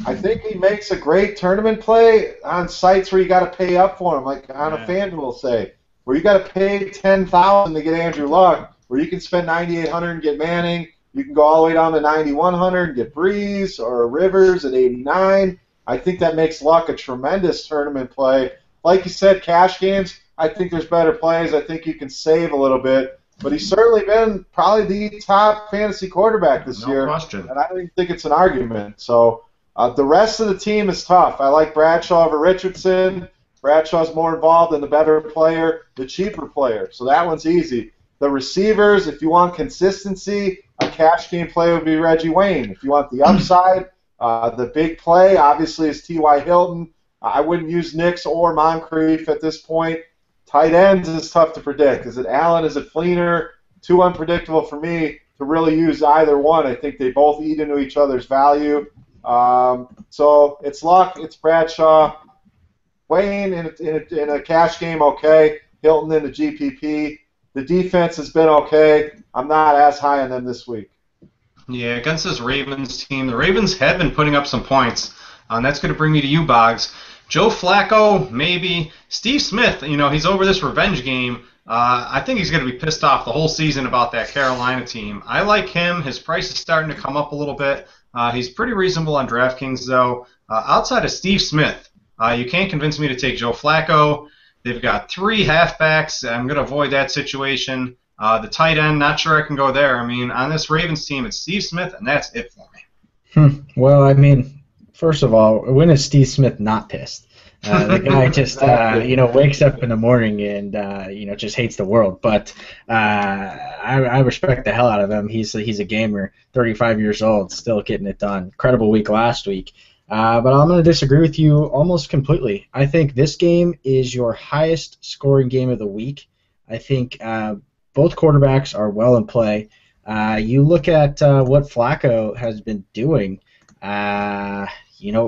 I think he makes a great tournament play on sites where you got to pay up for him, like on a FanDuel, say, where you got to pay $10,000 to get Andrew Luck, where you can spend $9,800 and get Manning. You can go all the way down to $9,100 and get Breeze or Rivers at $89. I think that makes Luck a tremendous tournament play. Like you said, cash games, I think there's better plays. I think you can save a little bit. But he's certainly been probably the top fantasy quarterback this year. No question. And I don't even think it's an argument. So the rest of the team is tough. I like Bradshaw over Richardson. Bradshaw's more involved and the better player, the cheaper player. So that one's easy. The receivers, if you want consistency, a cash game play would be Reggie Wayne. If you want the upside, the big play, obviously, is T.Y. Hilton. I wouldn't use Nix or Moncrief at this point. Tight ends is tough to predict. Is it Allen? Is it Fleener? Too unpredictable for me to really use either one. I think they both eat into each other's value. So it's Luck, it's Bradshaw. Wayne in a cash game, okay. Hilton in the GPP. The defense has been okay. I'm not as high on them this week. Yeah, against this Ravens team, the Ravens have been putting up some points. That's going to bring me to you, Boggs. Joe Flacco, maybe. Steve Smith, he's over this revenge game. I think he's going to be pissed off the whole season about that Carolina team. I like him. His price is starting to come up a little bit. He's pretty reasonable on DraftKings, though. Outside of Steve Smith, you can't convince me to take Joe Flacco. They've got 3 halfbacks. I'm going to avoid that situation. The tight end, not sure I can go there. I mean, on this Ravens team, it's Steve Smith, and that's it for me. Well, I mean, first of all, when is Steve Smith not pissed? The guy just, wakes up in the morning and, just hates the world. But I respect the hell out of him. He's a gamer, 35 years old, still getting it done. Incredible week last week. But I'm going to disagree with you almost completely. I think this game is your highest scoring game of the week. I think both quarterbacks are well in play. You look at what Flacco has been doing.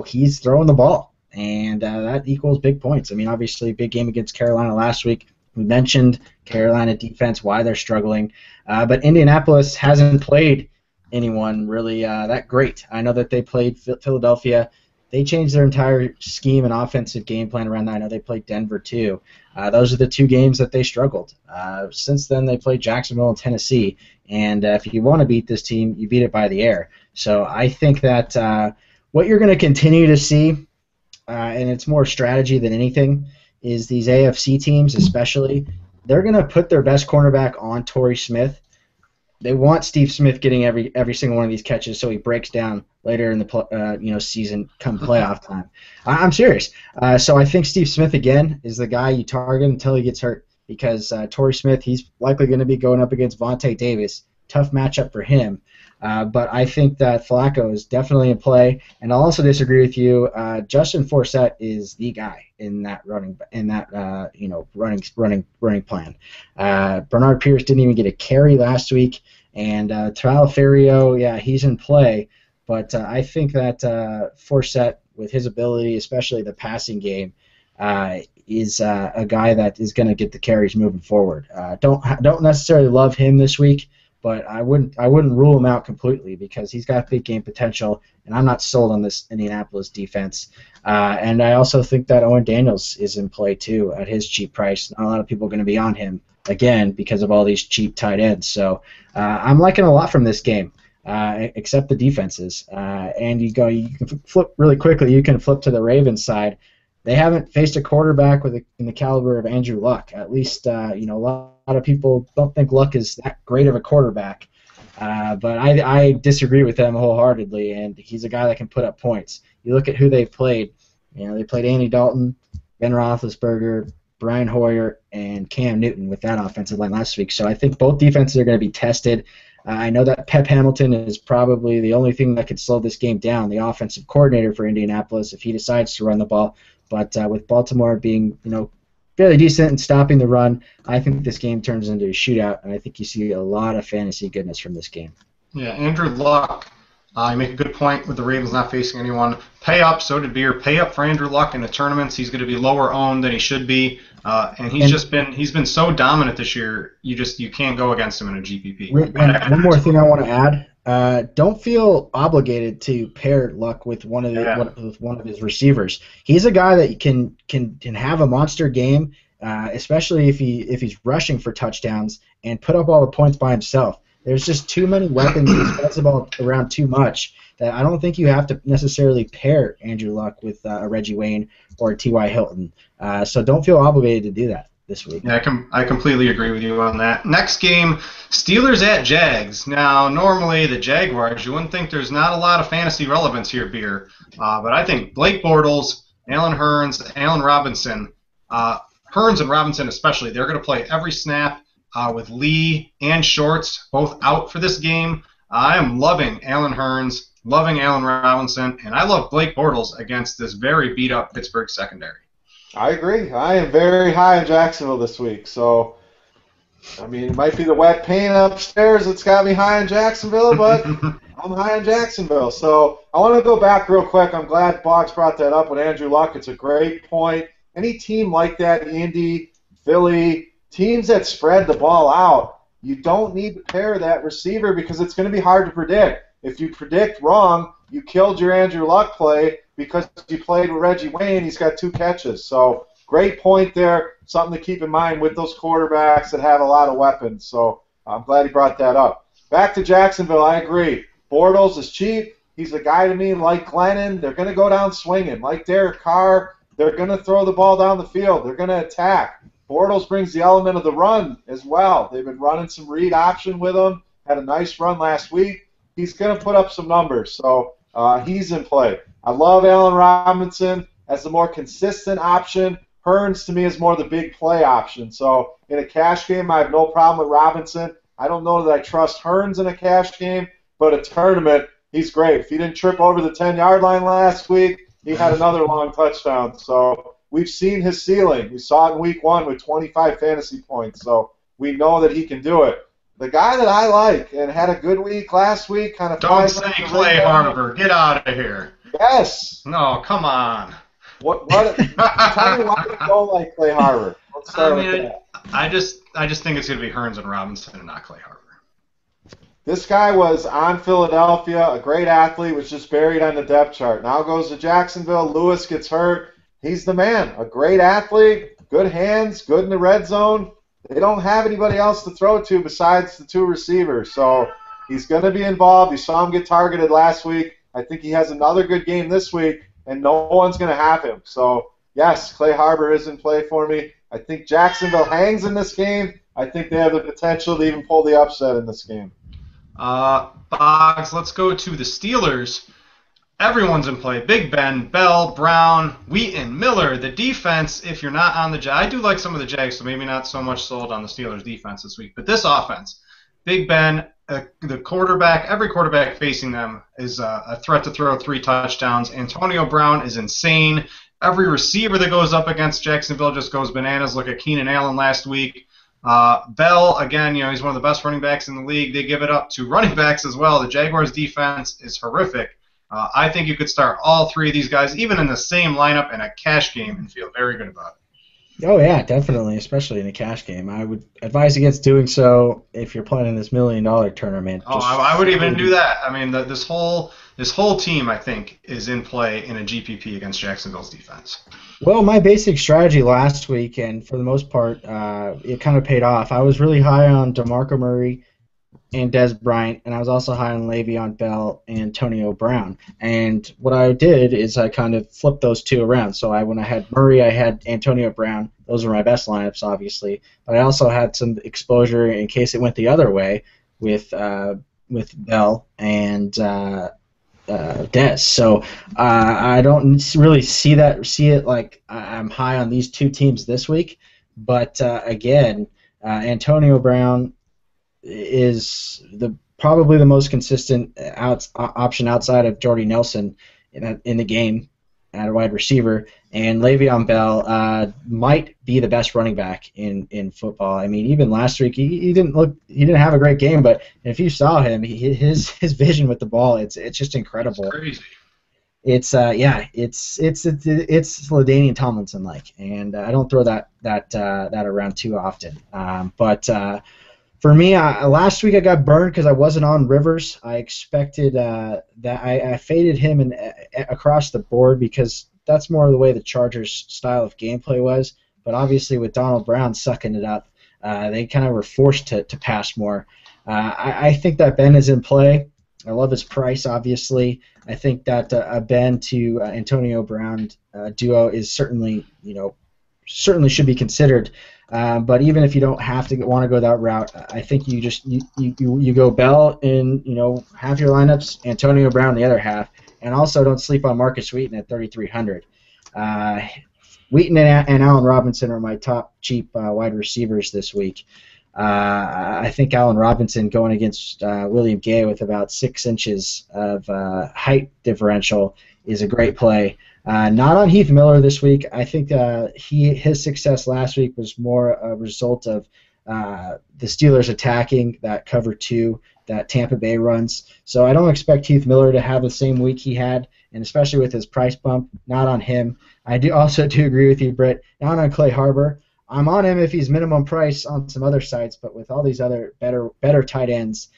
He's throwing the ball, and that equals big points. I mean, obviously, big game against Carolina last week. We mentioned Carolina defense, why they're struggling. But Indianapolis hasn't played anyone really that great. I know that they played Philadelphia. They changed their entire scheme and offensive game plan around that. I know they played Denver too. Those are the 2 games that they struggled. Since then, they played Jacksonville and Tennessee. And if you want to beat this team, you beat it by the air. So I think that what you're going to continue to see, and it's more strategy than anything, is these AFC teams especially, they're going to put their best cornerback on Torrey Smith. They want Steve Smith getting every single one of these catches so he breaks down later in the season come playoff time. I'm serious. So I think Steve Smith, again, is the guy you target until he gets hurt because Torrey Smith, he's likely going to be going up against Vontae Davis. Tough matchup for him. But I think that Flacco is definitely in play. And I'll also disagree with you. Justin Forsett is the guy in that running plan. Bernard Pierce didn't even get a carry last week, and Talaferio, yeah, he's in play. But I think that Forsett, with his ability, especially the passing game, is a guy that is going to get the carries moving forward. Don't necessarily love him this week, but I wouldn't rule him out completely because he's got big game potential, and I'm not sold on this Indianapolis defense. And I also think that Owen Daniels is in play too at his cheap price. Not a lot of people are going to be on him again because of all these cheap tight ends. So I'm liking a lot from this game. Except the defenses. And you can flip really quickly. You can flip to the Ravens side. They haven't faced a quarterback in the caliber of Andrew Luck. At least, a lot of people don't think Luck is that great of a quarterback. But I disagree with them wholeheartedly, and he's a guy that can put up points. You look at who they've played. They played Andy Dalton, Ben Roethlisberger, Brian Hoyer, and Cam Newton with that offensive line last week. So I think both defenses are going to be tested. I know that Pep Hamilton is probably the only thing that could slow this game down, the offensive coordinator for Indianapolis, if he decides to run the ball. But with Baltimore being, fairly decent in stopping the run, I think this game turns into a shootout, and I think you see a lot of fantasy goodness from this game. Yeah, Andrew Luck. You make a good point with the Ravens not facing anyone. Pay up, so did Beer. Pay up for Andrew Luck in the tournaments. He's going to be lower owned than he should be, and he's been so dominant this year. You can't go against him in a GPP. And one more thing I want to add: don't feel obligated to pair Luck with one of his receivers. He's a guy that can have a monster game, especially if he's rushing for touchdowns and put up all the points by himself. There's just too many weapons. He spreads the ball around too much that I don't think you have to necessarily pair Andrew Luck with Reggie Wayne or T.Y. Hilton. So don't feel obligated to do that this week. Yeah, I completely agree with you on that. Next game, Steelers at Jags. Now, normally the Jaguars, you wouldn't think there's not a lot of fantasy relevance here, Beer. But I think Blake Bortles, Allen Hurns, Allen Robinson, Hurns and Robinson especially, they're going to play every snap. With Lee and Shorts both out for this game, I am loving Allen Hurns, loving Allen Robinson, and I love Blake Bortles against this very beat-up Pittsburgh secondary. I agree. I am very high in Jacksonville this week. So, it might be the wet paint upstairs that's got me high in Jacksonville, but I'm high in Jacksonville. So I want to go back real quick. I'm glad Boggs brought that up with Andrew Luck. It's a great point. Any team like that, Indy, Philly, teams that spread the ball out, you don't need to pair that receiver because it's going to be hard to predict. If you predict wrong, you killed your Andrew Luck play because you played with Reggie Wayne. He's got 2 catches. So great point there. Something to keep in mind with those quarterbacks that have a lot of weapons. So I'm glad he brought that up. Back to Jacksonville, I agree. Bortles is cheap. He's a guy to me like Glennon. They're going to go down swinging. Like Derek Carr, they're going to throw the ball down the field. They're going to attack. Bortles brings the element of the run as well. They've been running some read option with him. Had a nice run last week. He's going to put up some numbers, so he's in play. I love Allen Robinson as the more consistent option. Hurns, to me, is more the big play option. So in a cash game, I have no problem with Robinson. I don't know that I trust Hurns in a cash game, but a tournament, he's great. If he didn't trip over the 10-yard line last week, he had another long touchdown. So we've seen his ceiling. We saw it in week 1 with 25 fantasy points, so we know that he can do it. The guy that I like and had a good week last week kind of... Don't say Clay Harbor. Get out of here. Yes. No, come on. Tell me why you don't like Clay Harbor. Let's start with that. I just think it's going to be Hurns and Robinson and not Clay Harbor. This guy was on Philadelphia, a great athlete, was just buried on the depth chart. Now goes to Jacksonville. Lewis gets hurt. He's the man. A great athlete, good hands, good in the red zone. They don't have anybody else to throw to besides the 2 receivers. So he's going to be involved. You saw him get targeted last week. I think he has another good game this week, and no one's going to have him. So, yes, Clay Harbor is in play for me. I think Jacksonville hangs in this game. I think they have the potential to even pull the upset in this game. Boggs, let's go to the Steelers. Everyone's in play. Big Ben, Bell, Brown, Wheaton, Miller. The defense, if you're not on the Jags, I do like some of the Jags, so maybe not so much sold on the Steelers' defense this week. But this offense, Big Ben, the quarterback, every quarterback facing them is a threat to throw 3 touchdowns. Antonio Brown is insane. Every receiver that goes up against Jacksonville just goes bananas. Look at Keenan Allen last week. Bell, again, he's one of the best running backs in the league. They give it up to running backs as well. The Jaguars' defense is horrific. I think you could start all 3 of these guys, even in the same lineup in a cash game, and feel very good about it. Oh yeah, definitely, especially in a cash game. I would advise against doing so if you're playing in this $1 million tournament. Oh, I would even do that. I mean, this whole team, I think, is in play in a GPP against Jacksonville's defense. Well, my basic strategy last week, and for the most part, it kind of paid off. I was really high on DeMarco Murray and Des Bryant, and I was also high on Le'Veon Bell and Antonio Brown. And what I did is I kind of flipped those two around. So when I had Murray, I had Antonio Brown. Those were my best lineups, obviously. But I also had some exposure in case it went the other way with Bell and Des. So I don't really see it like I'm high on these two teams this week. But again, Antonio Brown is probably the most consistent option outside of Jordy Nelson in the game at a wide receiver, and Le'Veon Bell might be the best running back in football. I mean, even last week he didn't have a great game, but if you saw him, his vision with the ball, it's just incredible. It's crazy. It's LaDainian Tomlinson like, and I don't throw that around too often. But for me, last week I got burned because I wasn't on Rivers. I expected that I faded him across the board because that's more the way the Chargers' style of gameplay was. But obviously with Donald Brown sucking it up, they kind of were forced to pass more. I think that Ben is in play. I love his price, obviously. I think that a Ben to Antonio Brown duo is certainly should be considered. But even if you don't want to go that route, I think you go Bell in half your lineups, Antonio Brown the other half, and also don't sleep on Marcus Wheaton at 3,300. Wheaton and Allen Robinson are my top cheap wide receivers this week. I think Allen Robinson going against William Gay with about 6 inches of height differential is a great play. Not on Heath Miller this week. I think his success last week was more a result of the Steelers attacking that cover 2 that Tampa Bay runs. So I don't expect Heath Miller to have the same week he had, and especially with his price bump, not on him. I do also agree with you, Britt, not on Clay Harbor. I'm on him if he's minimum price on some other sites, but with all these other better tight ends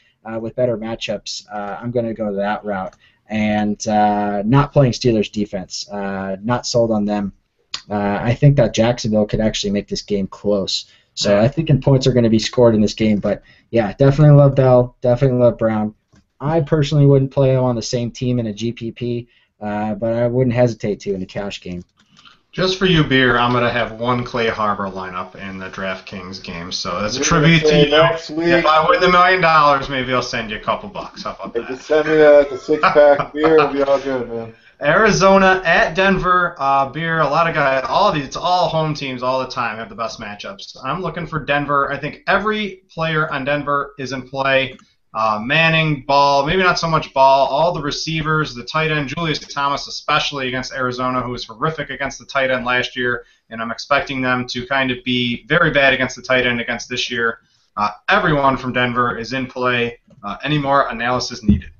with better matchups, I'm going to go that route. And not playing Steelers defense. Not sold on them. I think that Jacksonville could actually make this game close. So I think points are going to be scored in this game. But, yeah, definitely love Bell. Definitely love Brown. I personally wouldn't play them on the same team in a GPP, but I wouldn't hesitate to in a cash game. Just for you, Beer, I'm going to have one Clay Harbor lineup in the DraftKings game. So that's a tribute to you. If I win the $1 million, maybe I'll send you a couple bucks. How about that? Just send me the 6-pack beer. It'll be all good, man. Arizona at Denver. Beer, a lot of guys, it's all home teams all the time have the best matchups. I'm looking for Denver. I think every player on Denver is in play. Manning, Ball, maybe not so much Ball, all the receivers, the tight end, Julius Thomas especially against Arizona, who was horrific against the tight end last year, and I'm expecting them to kind of be very bad against the tight end against this year. Everyone from Denver is in play. Any more analysis needed?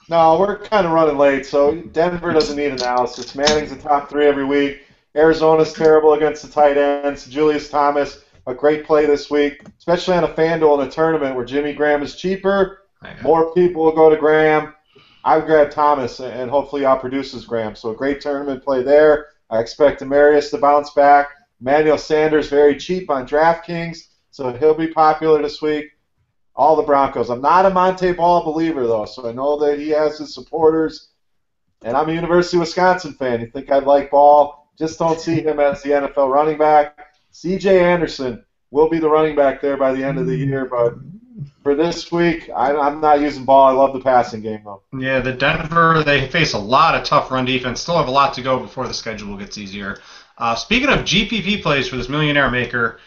No, we're kind of running late, so Denver doesn't need analysis. Manning's the top 3 every week. Arizona's terrible against the tight ends. Julius Thomas, a great play this week, especially on a FanDuel in a tournament where Jimmy Graham is cheaper. More people will go to Graham. I would grab Thomas, and hopefully outproduces Graham. So a great tournament play there. I expect Demarius to bounce back. Emmanuel Sanders, very cheap on DraftKings, so he'll be popular this week. All the Broncos. I'm not a Monte Ball believer, though, so I know that he has his supporters. And I'm a University of Wisconsin fan. You think I'd like Ball? Just don't see him as the NFL running back. C.J. Anderson will be the running back there by the end of the year, but for this week, I'm not using Ball. I love the passing game, though. Yeah, the Denver, they face a lot of tough run defense. Still have a lot to go before the schedule gets easier. Speaking of GPP plays for this millionaire maker,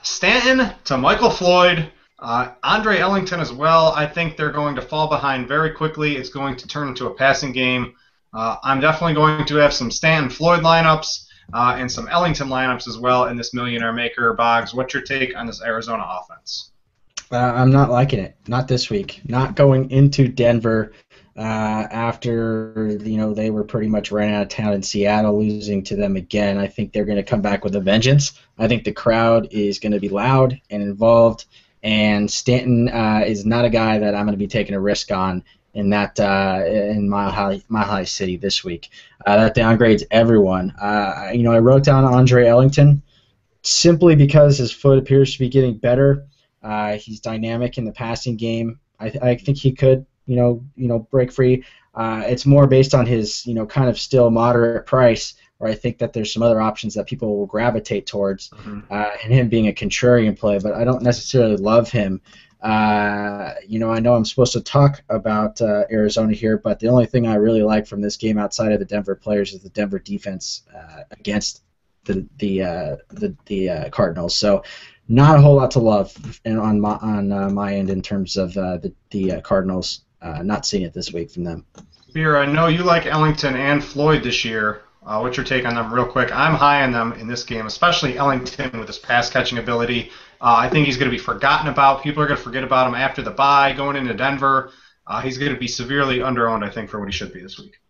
Stanton to Michael Floyd, Andre Ellington as well. I think they're going to fall behind very quickly. It's going to turn into a passing game. I'm definitely going to have some Stanton-Floyd lineups and some Ellington lineups as well in this millionaire maker. Boggs, what's your take on this Arizona offense? I'm not liking it. Not this week. Not going into Denver after they were pretty much ran out of town in Seattle, losing to them again. I think they're going to come back with a vengeance. I think the crowd is going to be loud and involved, and Stanton is not a guy that I'm going to be taking a risk on in Mile High City this week. That downgrades everyone. I wrote down Andre Ellington simply because his foot appears to be getting better. He's dynamic in the passing game. I think he could, break free. It's more based on his, kind of still moderate price, where I think that there's some other options that people will gravitate towards, and him being a contrarian play, but I don't necessarily love him. I know I'm supposed to talk about Arizona here, but the only thing I really like from this game outside of the Denver players is the Denver defense against the Cardinals. So not a whole lot to love on my end in terms of the Cardinals. Not seeing it this week from them. Beer, I know you like Ellington and Floyd this year. What's your take on them real quick? I'm high on them in this game, especially Ellington with his pass-catching ability. I think he's going to be forgotten about. People are going to forget about him after the bye going into Denver. He's going to be severely underowned, I think, for what he should be this week.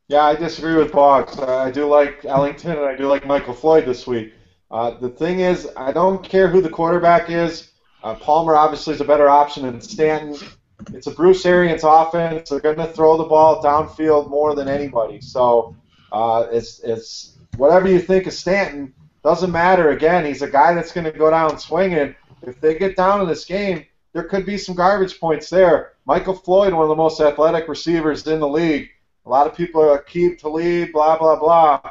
Yeah, I disagree with Boggs. I do like Ellington, and I do like Michael Floyd this week. The thing is, I don't care who the quarterback is. Palmer obviously is a better option than Stanton. It's a Bruce Arians offense. They're going to throw the ball downfield more than anybody. So it's whatever you think of Stanton, doesn't matter. Again, he's a guy that's going to go down swinging. If they get down in this game, there could be some garbage points there. Michael Floyd, one of the most athletic receivers in the league. A lot of people are Aqib Talib, blah, blah, blah.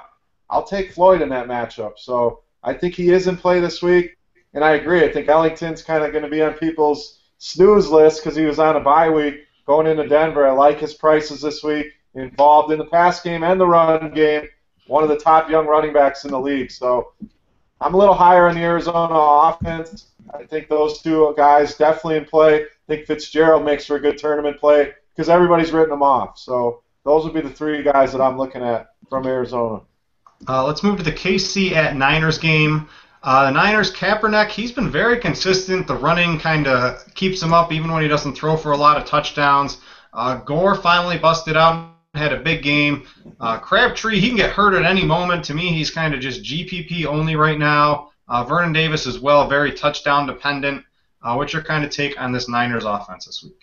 I'll take Floyd in that matchup. So I think he is in play this week, and I agree. I think Ellington's kind of going to be on people's snooze list because he was on a bye week going into Denver. I like his prices this week, involved in the pass game and the run game, one of the top young running backs in the league. So I'm a little higher on the Arizona offense. I think those two guys definitely in play. I think Fitzgerald makes for a good tournament play because everybody's written them off. So those would be the three guys that I'm looking at from Arizona. Let's move to the KC at Niners game. The Niners, Kaepernick, he's been very consistent. The running kind of keeps him up even when he doesn't throw for a lot of touchdowns. Gore finally busted out and had a big game. Crabtree, he can get hurt at any moment. To me, he's kind of just GPP only right now. Vernon Davis as well, very touchdown dependent. What's your kind of take on this Niners offense this week?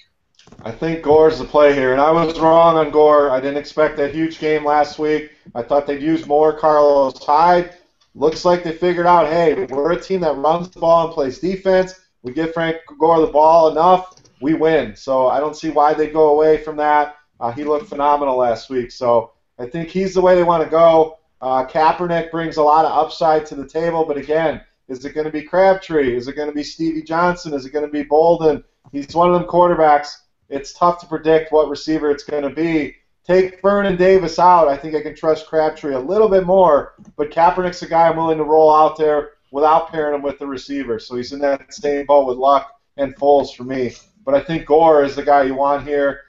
I think Gore's the play here, and I was wrong on Gore. I didn't expect that huge game last week. I thought they'd use more Carlos Hyde. Looks like they figured out, hey, we're a team that runs the ball and plays defense. We give Frank Gore the ball enough, we win. So I don't see why they go away from that. He looked phenomenal last week. So I think he's the way they want to go. Kaepernick brings a lot of upside to the table, but again, is it going to be Crabtree? Is it going to be Stevie Johnson? Is it going to be Bolden? He's one of them quarterbacks. It's tough to predict what receiver it's going to be. Take Vernon Davis out. I think I can trust Crabtree a little bit more, but Kaepernick's a guy I'm willing to roll out there without pairing him with the receiver. So he's in that same boat with Luck and Foles for me. But I think Gore is the guy you want here.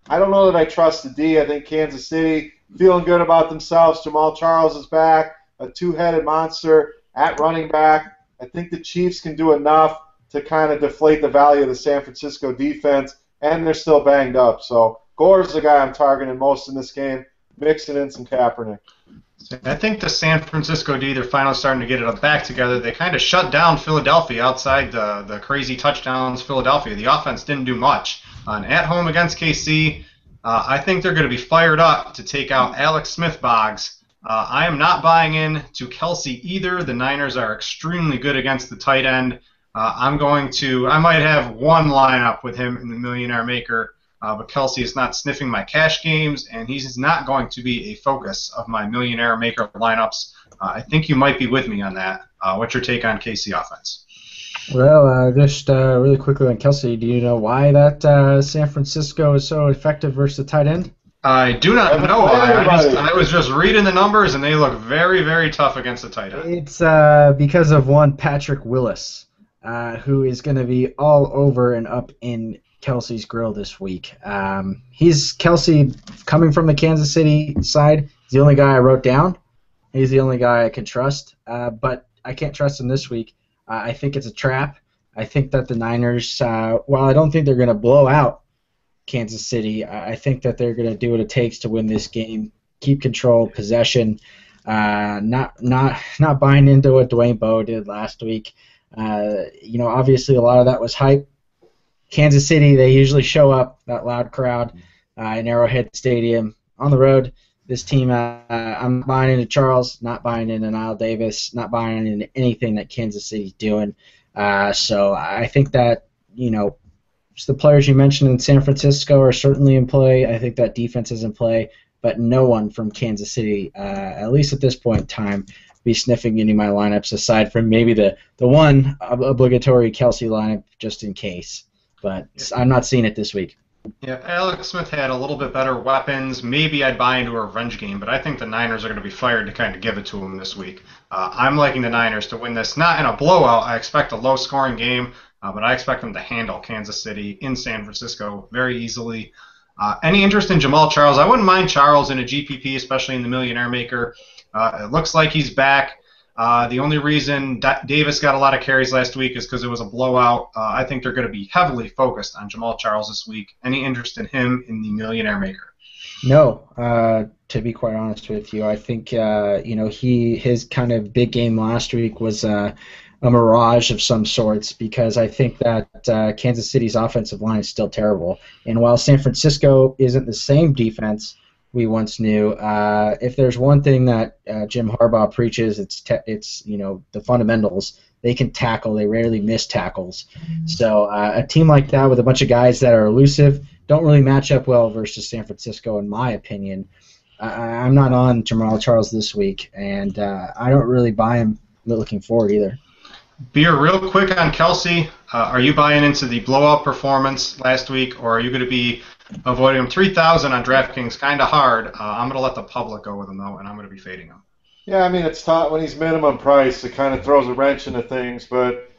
I don't know that I trust the D. I think Kansas City feeling good about themselves. Jamal Charles is back, a two-headed monster at running back. I think the Chiefs can do enough to kind of deflate the value of the San Francisco defense, and they're still banged up. So Gore's the guy I'm targeting most in this game, mixing in some Kaepernick. I think the San Francisco D, they're finally starting to get it back together. They kind of shut down Philadelphia outside the crazy touchdowns Philadelphia. The offense didn't do much. At home against KC, I think they're going to be fired up to take out Alex Smith-Boggs. I am not buying in to Kelsey either. The Niners are extremely good against the tight end. I might have one lineup with him in the Millionaire Maker, but Kelsey is not sniffing my cash games, and he's not going to be a focus of my Millionaire Maker lineups. I think you might be with me on that. What's your take on KC offense? Well, just really quickly on Kelsey, do you know why that San Francisco is so effective versus the tight end? I do not know why. I was just reading the numbers, and they look very, very tough against the tight end. It's because of one Patrick Willis, who is going to be all over and up in Kelsey's grill this week. He's Kelsey coming from the Kansas City side. He's the only guy I wrote down. He's the only guy I can trust, but I can't trust him this week. I think it's a trap. I think that the Niners, while I don't think they're going to blow out Kansas City, I think that they're going to do what it takes to win this game, keep control, possession, not buying into what Dwayne Bowe did last week. Obviously a lot of that was hype. Kansas City, they usually show up, that loud crowd in Arrowhead Stadium. On the road, this team, I'm not buying into Charles, not buying into Niall Davis, not buying into anything that Kansas City's doing. So I think that, the players you mentioned in San Francisco are certainly in play. I think that defense is in play, but no one from Kansas City, at least at this point in time, be sniffing any of my lineups aside from maybe the one obligatory Kelsey lineup just in case. But I'm not seeing it this week. Yeah, Alex Smith had a little bit better weapons. Maybe I'd buy into a revenge game, but I think the Niners are going to be fired to kind of give it to them this week. I'm liking the Niners to win this, not in a blowout. I expect a low-scoring game, but I expect them to handle Kansas City in San Francisco very easily. Any interest in Jamaal Charles? I wouldn't mind Charles in a GPP, especially in the Millionaire Maker. It looks like he's back. The only reason Davis got a lot of carries last week is because it was a blowout. I think they're going to be heavily focused on Jamaal Charles this week. Any interest in him in the Millionaire Maker? No, to be quite honest with you. I think his kind of big game last week was a mirage of some sorts, because I think that Kansas City's offensive line is still terrible. And while San Francisco isn't the same defense we once knew, if there's one thing that Jim Harbaugh preaches, it's the fundamentals. They can tackle. They rarely miss tackles. So a team like that with a bunch of guys that are elusive don't really match up well versus San Francisco, in my opinion. I'm not on Jamaal Charles this week, and I don't really buy him looking forward either. Beer, real quick on Kelsey. Are you buying into the blowout performance last week, or are you going to be avoiding him? 3,000 on DraftKings, kind of hard. I'm going to let the public go with him, though, and I'm going to be fading him. Yeah, I mean, it's tough when he's minimum price. It kind of throws a wrench into things, but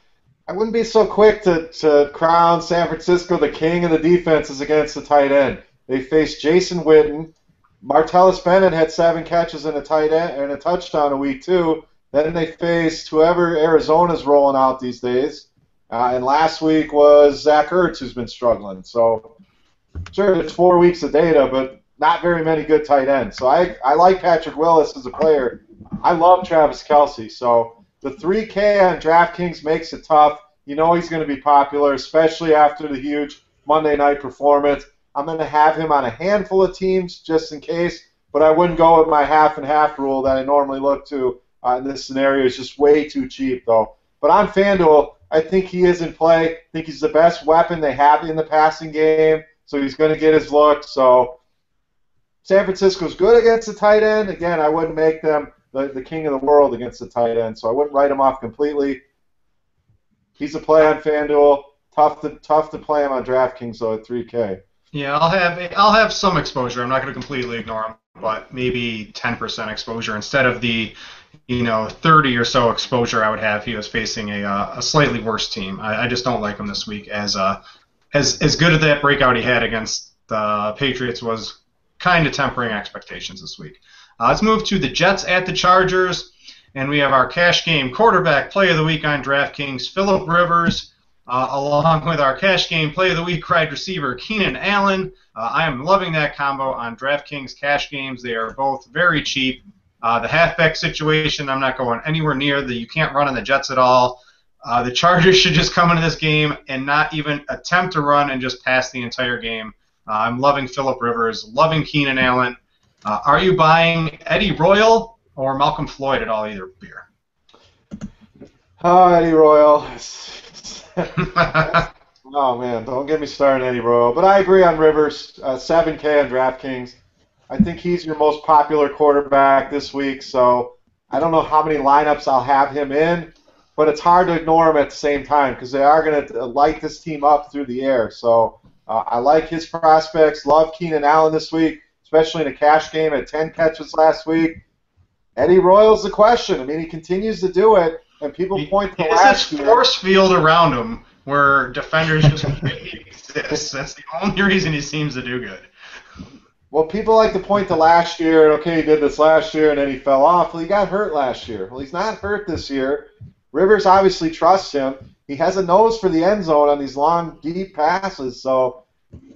I wouldn't be so quick to crown San Francisco the king of the defenses against the tight end. They faced Jason Witten. Martellus Bennett had 7 catches and a tight end and a touchdown a week too. Then they faced whoever Arizona's rolling out these days. And last week was Zach Ertz, who's been struggling. So, sure, it's 4 weeks of data, but not very many good tight ends. So I like Patrick Willis as a player. I love Travis Kelce. So the 3K on DraftKings makes it tough. You know he's going to be popular, especially after the huge Monday night performance. I'm going to have him on a handful of teams just in case, but I wouldn't go with my half-and-half rule that I normally look to in this scenario. It's just way too cheap, though. But on FanDuel, I think he is in play. I think he's the best weapon they have in the passing game, so he's going to get his look. So San Francisco's good against the tight end. Again, I wouldn't make them the king of the world against the tight end, so I wouldn't write him off completely. He's a play on FanDuel. Tough to play him on DraftKings, though, at 3K. Yeah, I'll have some exposure. I'm not going to completely ignore him, but maybe 10% exposure instead of the 30 or so exposure I would have if he was facing a slightly worse team. I just don't like him this week. As good as that breakout he had against the Patriots was kind of tempering expectations this week. Let's move to the Jets at the Chargers, and we have our cash game quarterback play of the week on DraftKings, Phillip Rivers, along with our cash game play of the week wide receiver Keenan Allen. I am loving that combo on DraftKings cash games. They are both very cheap. The halfback situation, I'm not going anywhere near. You can't run on the Jets at all. The Chargers should just come into this game and not even attempt to run and just pass the entire game. I'm loving Phillip Rivers, loving Keenan Allen. Are you buying Eddie Royal or Malcolm Floyd at all either, Beer? Oh, Eddie Royal. Oh, man, don't get me started on Eddie Royal. But I agree on Rivers, 7K on DraftKings. I think he's your most popular quarterback this week, so I don't know how many lineups I'll have him in, but it's hard to ignore him at the same time because they are going to light this team up through the air. So I like his prospects. Love Keenan Allen this week, especially in a cash game at 10 catches last week. Eddie Royal's the question. I mean, he continues to do it, and people point to last year. He has force field around him where defenders just really exist. That's the only reason he seems to do good. Well, people like to point to last year, okay, he did this last year, and then he fell off. Well, he got hurt last year. Well, he's not hurt this year. Rivers obviously trusts him. he has a nose for the end zone on these long, deep passes. So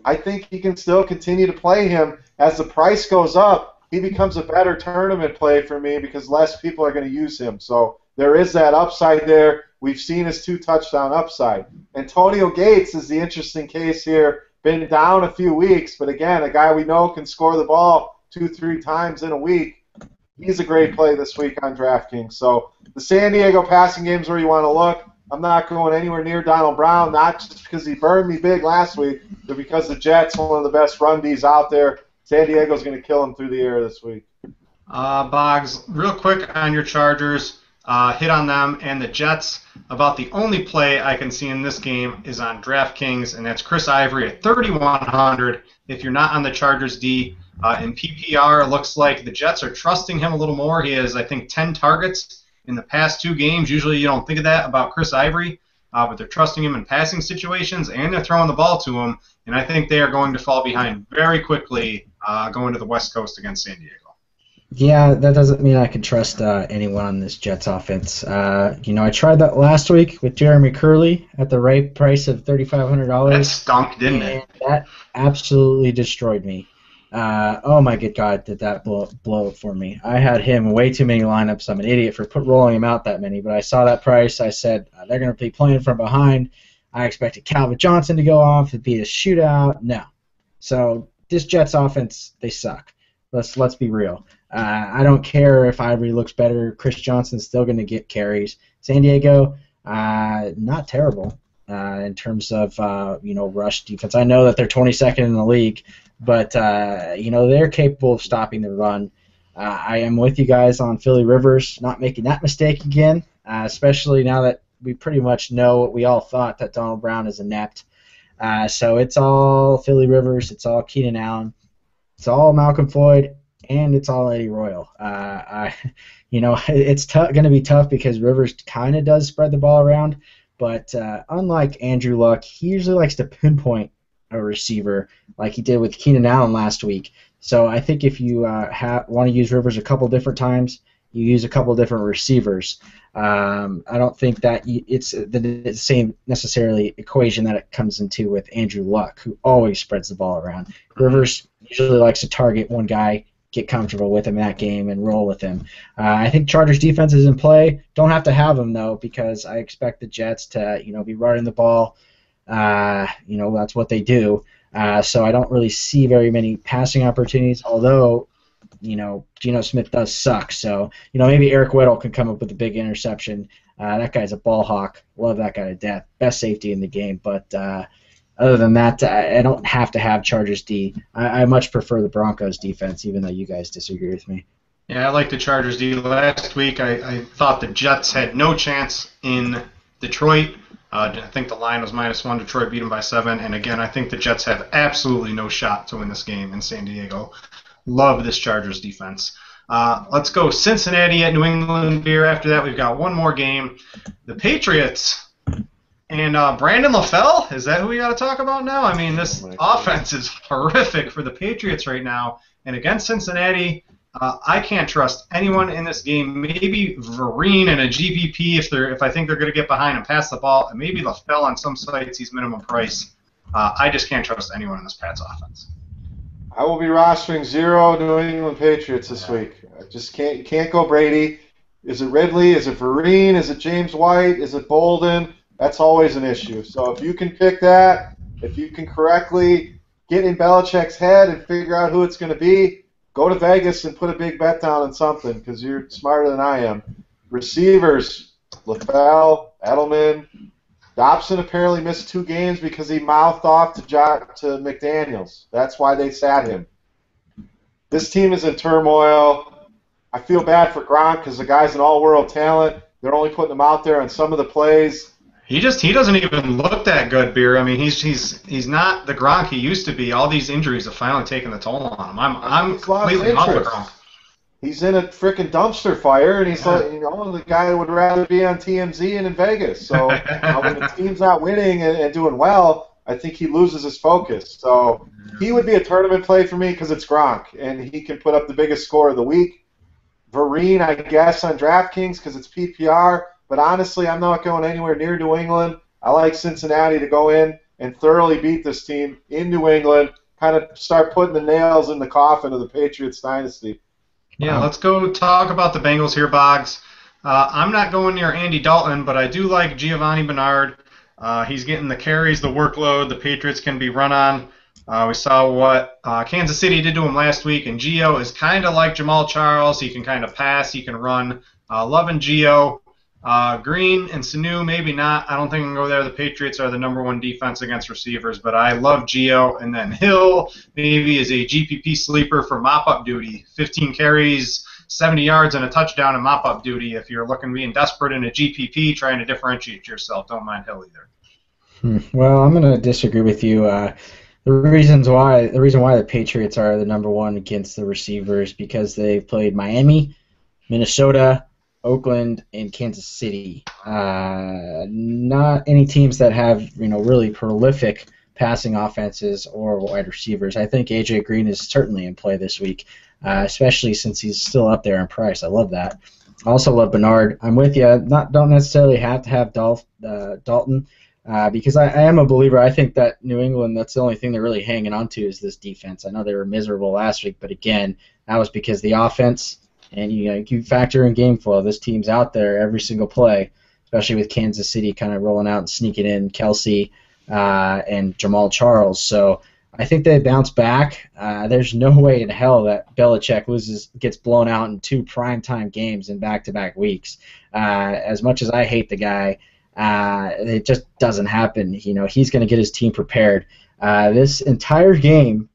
I think he can still continue to play him. As the price goes up, he becomes a better tournament play for me because less people are going to use him. So there is that upside there. We've seen his 2-touchdown upside. Antonio Gates is the interesting case here. Been down a few weeks, but again, a guy we know can score the ball 2-3 times in a week. He's a great play this week on DraftKings. So the San Diego passing game's where you want to look. I'm not going anywhere near Donald Brown, not just because he burned me big last week, but because the Jets are one of the best run Ds out there. San Diego's going to kill him through the air this week. Boggs, real quick on your Chargers. Hit on them and the Jets. About the only play I can see in this game is on DraftKings, and that's Chris Ivory at 3,100. If you're not on the Chargers D, in PPR, it looks like the Jets are trusting him a little more. He has, I think, 10 targets in the past 2 games. Usually you don't think of that about Chris Ivory, but they're trusting him in passing situations, and they're throwing the ball to him, and I think they are going to fall behind very quickly going to the West Coast against San Diego. Yeah, that doesn't mean I can trust anyone on this Jets offense. I tried that last week with Jeremy Curley at the right price of $3,500. That stunk, didn't it? That absolutely destroyed me. Oh my good God, did that blow it for me. I had him in way too many lineups. I'm an idiot for rolling him out that many, but I saw that price. I said, they're going to be playing from behind. I expected Calvin Johnson to go off. It'd be a shootout. No. So this Jets offense, they suck. Let's be real. I don't care if Ivory looks better. Chris Johnson's still going to get carries. San Diego, not terrible in terms of rush defense. I know that they're 22nd in the league, but they're capable of stopping the run. I am with you guys on Philly Rivers not making that mistake again, especially now that we pretty much know what we all thought, that Donald Brown is inept. So it's all Philly Rivers, it's all Keenan Allen, it's all Malcolm Floyd, and it's all Eddie Royal. It's going to be tough because Rivers kind of does spread the ball around, but unlike Andrew Luck, he usually likes to pinpoint a receiver like he did with Keenan Allen last week. So I think if you want to use Rivers a couple different times, you use a couple different receivers. I don't think that it's the same necessarily equation that it comes into with Andrew Luck, who always spreads the ball around. Rivers usually likes to target one guy, get comfortable with him in that game, and roll with him. I think Chargers defense is in play. Don't have to have him, though, because I expect the Jets to be running the ball. That's what they do. So I don't really see very many passing opportunities, although Geno Smith does suck. So maybe Eric Weddle can come up with a big interception. That guy's a ball hawk. Love that guy to death. Best safety in the game. But other than that, I don't have to have Chargers D. I much prefer the Broncos defense, even though you guys disagree with me. Yeah, I like the Chargers D. Last week I thought the Jets had no chance in Detroit. I think the line was -1. Detroit beat them by 7. And again, I think the Jets have absolutely no shot to win this game in San Diego. Love this Chargers defense. Let's go Cincinnati at New England Beer. After that, we've got one more game. The Patriots and Brandon LaFell. Is that who we got to talk about now? I mean, this offense is horrific for the Patriots right now. And against Cincinnati, I can't trust anyone in this game. Maybe Vereen and a GPP if I think they're going to get behind and pass the ball, and maybe LaFell on some sites he's minimum price. I just can't trust anyone in this Pats offense. I will be rostering 0 New England Patriots this week. I just can't go Brady. Is it Ridley? Is it Vereen? Is it James White? Is it Bolden? That's always an issue. So if you can pick that, if you can correctly get in Belichick's head and figure out who it's going to be, go to Vegas and put a big bet down on something because you're smarter than I am. Receivers, LaFell, Edelman. Dobson apparently missed 2 games because he mouthed off to McDaniels. That's why they sat him. This team is in turmoil. I feel bad for Gronk because the guy's an all-world talent. They're only putting him out there on some of the plays. He doesn't even look that good, Beer. I mean, he's not the Gronk he used to be. All these injuries have finally taken the toll on him. I'm completely in love with Gronk. He's in a freaking dumpster fire, and he's like, the guy would rather be on TMZ and in Vegas. So when the team's not winning and doing well, I think he loses his focus. So he would be a tournament play for me because it's Gronk, and he can put up the biggest score of the week. Vereen, I guess, on DraftKings because it's PPR, but honestly, I'm not going anywhere near New England. I like Cincinnati to go in and thoroughly beat this team in New England, kind of start putting the nails in the coffin of the Patriots dynasty. Yeah, let's go talk about the Bengals here, Boggs. I'm not going near Andy Dalton, but I do like Giovanni Bernard. He's getting the carries, the workload. The Patriots can be run on. We saw what Kansas City did to him last week, and Gio is kind of like Jamal Charles. He can kind of pass, he can run. Loving Gio. Green and Sanu, maybe not. I don't think I can go there. The Patriots are the #1 defense against receivers, but I love Gio. And then Hill maybe is a GPP sleeper for mop-up duty. 15 carries, 70 yards, and a touchdown in mop-up duty. If you're looking being desperate in a GPP, trying to differentiate yourself, don't mind Hill either. Well, I'm going to disagree with you. The reason why the Patriots are the #1 against the receivers because they've played Miami, Minnesota, Oakland, and Kansas City. Not any teams that have really prolific passing offenses or wide receivers. I think AJ Green is certainly in play this week, especially since he's still up there in price. I love that. I also love Bernard. I'm with you. Don't necessarily have to have Dalton. Because I am a believer. I think that New England, that's the only thing they're really hanging on to is this defense. I know they were miserable last week, but again, that was because the offense, and you factor in game flow. This team's out there every single play, especially with Kansas City kind of rolling out and sneaking in Kelsey and Jamal Charles. So I think they bounce back. There's no way in hell that Belichick gets blown out in 2 primetime games in back-to-back weeks. As much as I hate the guy, it just doesn't happen. He's going to get his team prepared. This entire game,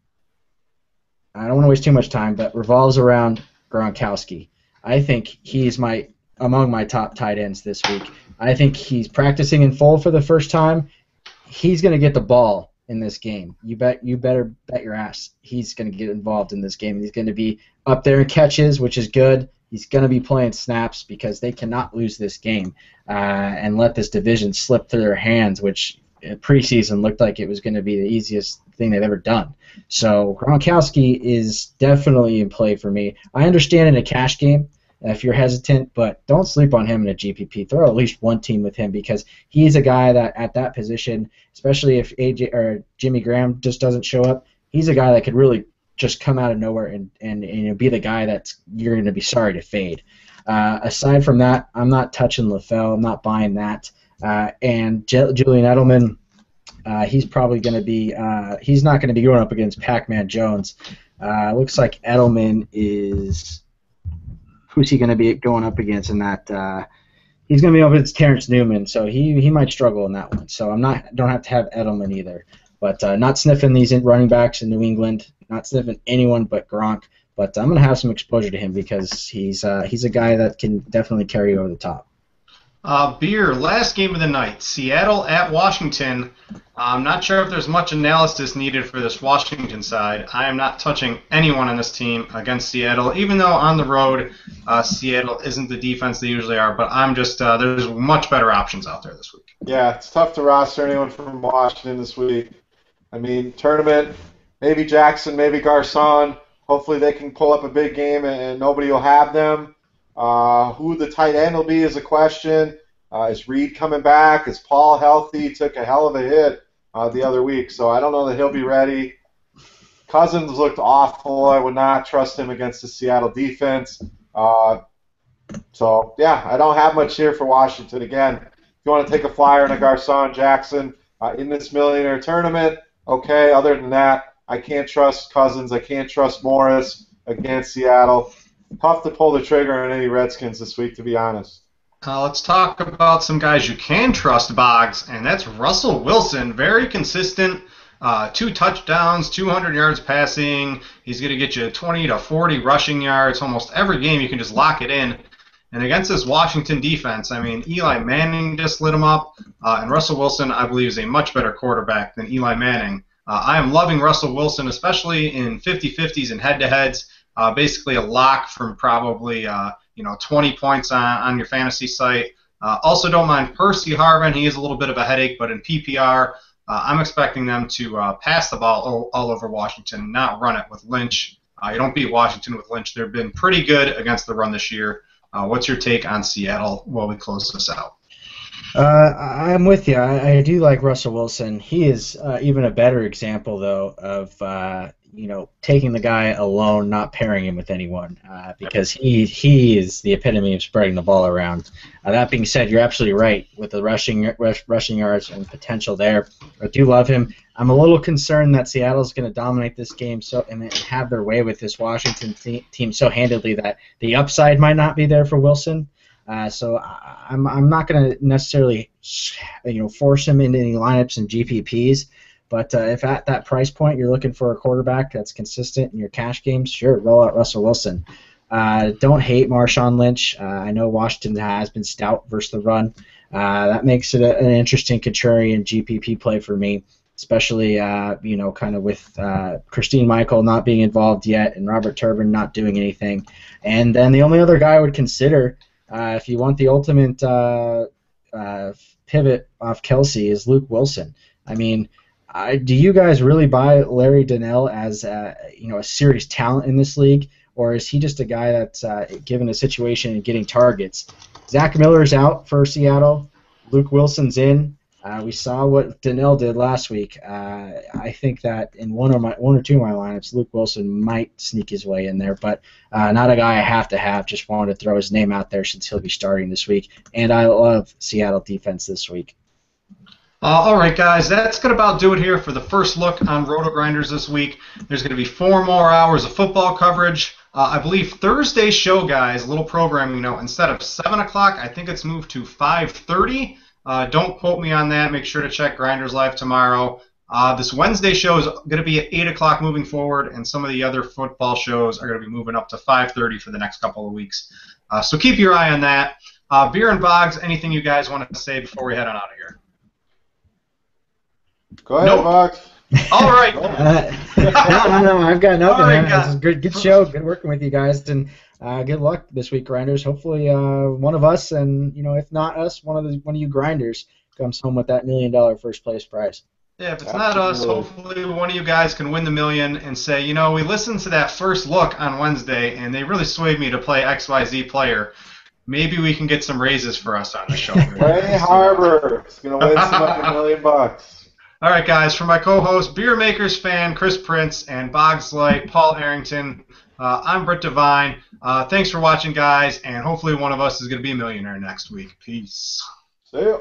I don't want to waste too much time, but revolves around Gronkowski. I think he's among my top tight ends this week. I think he's practicing in full for the first time. He's going to get the ball in this game. You better bet your ass he's going to get involved in this game. He's going to be up there in catches, which is good. He's going to be playing snaps because they cannot lose this game and let this division slip through their hands, which preseason looked like it was going to be the easiest thing they've ever done. So Gronkowski is definitely in play for me. I understand in a cash game if you're hesitant, but don't sleep on him in a GPP. Throw at least one team with him because he's a guy that at that position, especially if AJ or Jimmy Graham just doesn't show up, he's a guy that could really just come out of nowhere and be the guy that you're going to be sorry to fade. Aside from that, I'm not touching LaFell. I'm not buying that. And Julian Edelman, he's probably going to be he's not going to be going up against Pac-Man Jones. Looks like Edelman is who's he going to be going up against in that? He's going to be up against Terrence Newman, so he might struggle in that one. So don't have to have Edelman either. But not sniffing these running backs in New England, not sniffing anyone but Gronk. But I'm going to have some exposure to him because he's a guy that can definitely carry you over the top. Beer, last game of the night, Seattle at Washington. I'm not sure if there's much analysis needed for this Washington side. I am not touching anyone on this team against Seattle, even though on the road Seattle isn't the defense they usually are. But I'm just there's much better options out there this week. Yeah, it's tough to roster anyone from Washington this week. I mean, tournament, maybe Jackson, maybe Garcon. Hopefully they can pull up a big game and nobody will have them. Who the tight end will be is a question. Is Reed coming back? Is Paul healthy? Took a hell of a hit the other week, so I don't know that he'll be ready. Cousins looked awful. I would not trust him against the Seattle defense. So, yeah, I don't have much here for Washington. Again, if you want to take a flyer on a Garcon Jackson in this millionaire tournament, okay. Other than that, I can't trust Cousins. I can't trust Morris against Seattle. Tough to pull the trigger on any Redskins this week, to be honest. Let's talk about some guys you can trust, Boggs, and that's Russell Wilson. Very consistent, 2 touchdowns, 200 yards passing. He's going to get you 20 to 40 rushing yards. Almost every game you can just lock it in. And against this Washington defense, I mean, Eli Manning just lit him up, and Russell Wilson, I believe, is a much better quarterback than Eli Manning. I am loving Russell Wilson, especially in 50-50s and head-to-heads. Basically a lock from probably 20 points on your fantasy site. Also don't mind Percy Harvin. He is a little bit of a headache, but in PPR, I'm expecting them to pass the ball all over Washington, not run it with Lynch. You don't beat Washington with Lynch. They've been pretty good against the run this year. What's your take on Seattle while we close this out? I'm with you. I do like Russell Wilson. He is even a better example, though, of taking the guy alone, not pairing him with anyone, because he is the epitome of spreading the ball around. That being said, you're absolutely right with the rushing yards and potential there. I do love him. I'm a little concerned that Seattle's going to dominate this game and have their way with this Washington team so handedly that the upside might not be there for Wilson. So I'm not going to necessarily force him into any lineups and GPPs, but if at that price point you're looking for a quarterback that's consistent in your cash games, sure, roll out Russell Wilson. Don't hate Marshawn Lynch. I know Washington has been stout versus the run. That makes it an interesting contrarian GPP play for me, especially kind of with Christine Michael not being involved yet and Robert Turbin not doing anything. And then the only other guy I would consider, if you want the ultimate pivot off Kelsey, is Luke Wilson. I mean, do you guys really buy Larry Donnell as a serious talent in this league, or is he just a guy that's given a situation and getting targets? Zach Miller's out for Seattle. Luke Wilson's in. We saw what Donnell did last week. I think that in one or two of my lineups, Luke Wilson might sneak his way in there, but not a guy I have to have. Just wanted to throw his name out there since he'll be starting this week. And I love Seattle defense this week. All right, guys, that's going to about do it here for the first look on Roto Grinders this week. There's going to be 4 more hours of football coverage. I believe Thursday's show, guys, a little programming note, instead of 7 o'clock, I think it's moved to 5:30. Don't quote me on that. Make sure to check Grinders Live tomorrow. This Wednesday show is going to be at 8 o'clock moving forward, and some of the other football shows are going to be moving up to 5:30 for the next couple of weeks. So keep your eye on that. Beer and Boggs, anything you guys want to say before we head on out of here? Go ahead, Boggs. All right. No, I've got nothing, man. It's a good show. Good working with you guys, and good luck this week, Grinders. Hopefully, one of us, and if not us, one of you Grinders comes home with that $1 million first place prize. Yeah, if it's not us, hopefully one of you guys can win the $1 million and say, we listened to that first look on Wednesday, and they really swayed me to play XYZ player. Maybe we can get some raises for us on the show. Ray Harbor is going to win some $1 million. All right, guys, for my co-host, Beer Makers fan Chris Prince, and Boggs Light Paul Arrington, I'm Britt Devine. Thanks for watching, guys, and hopefully one of us is going to be a millionaire next week. Peace. See ya.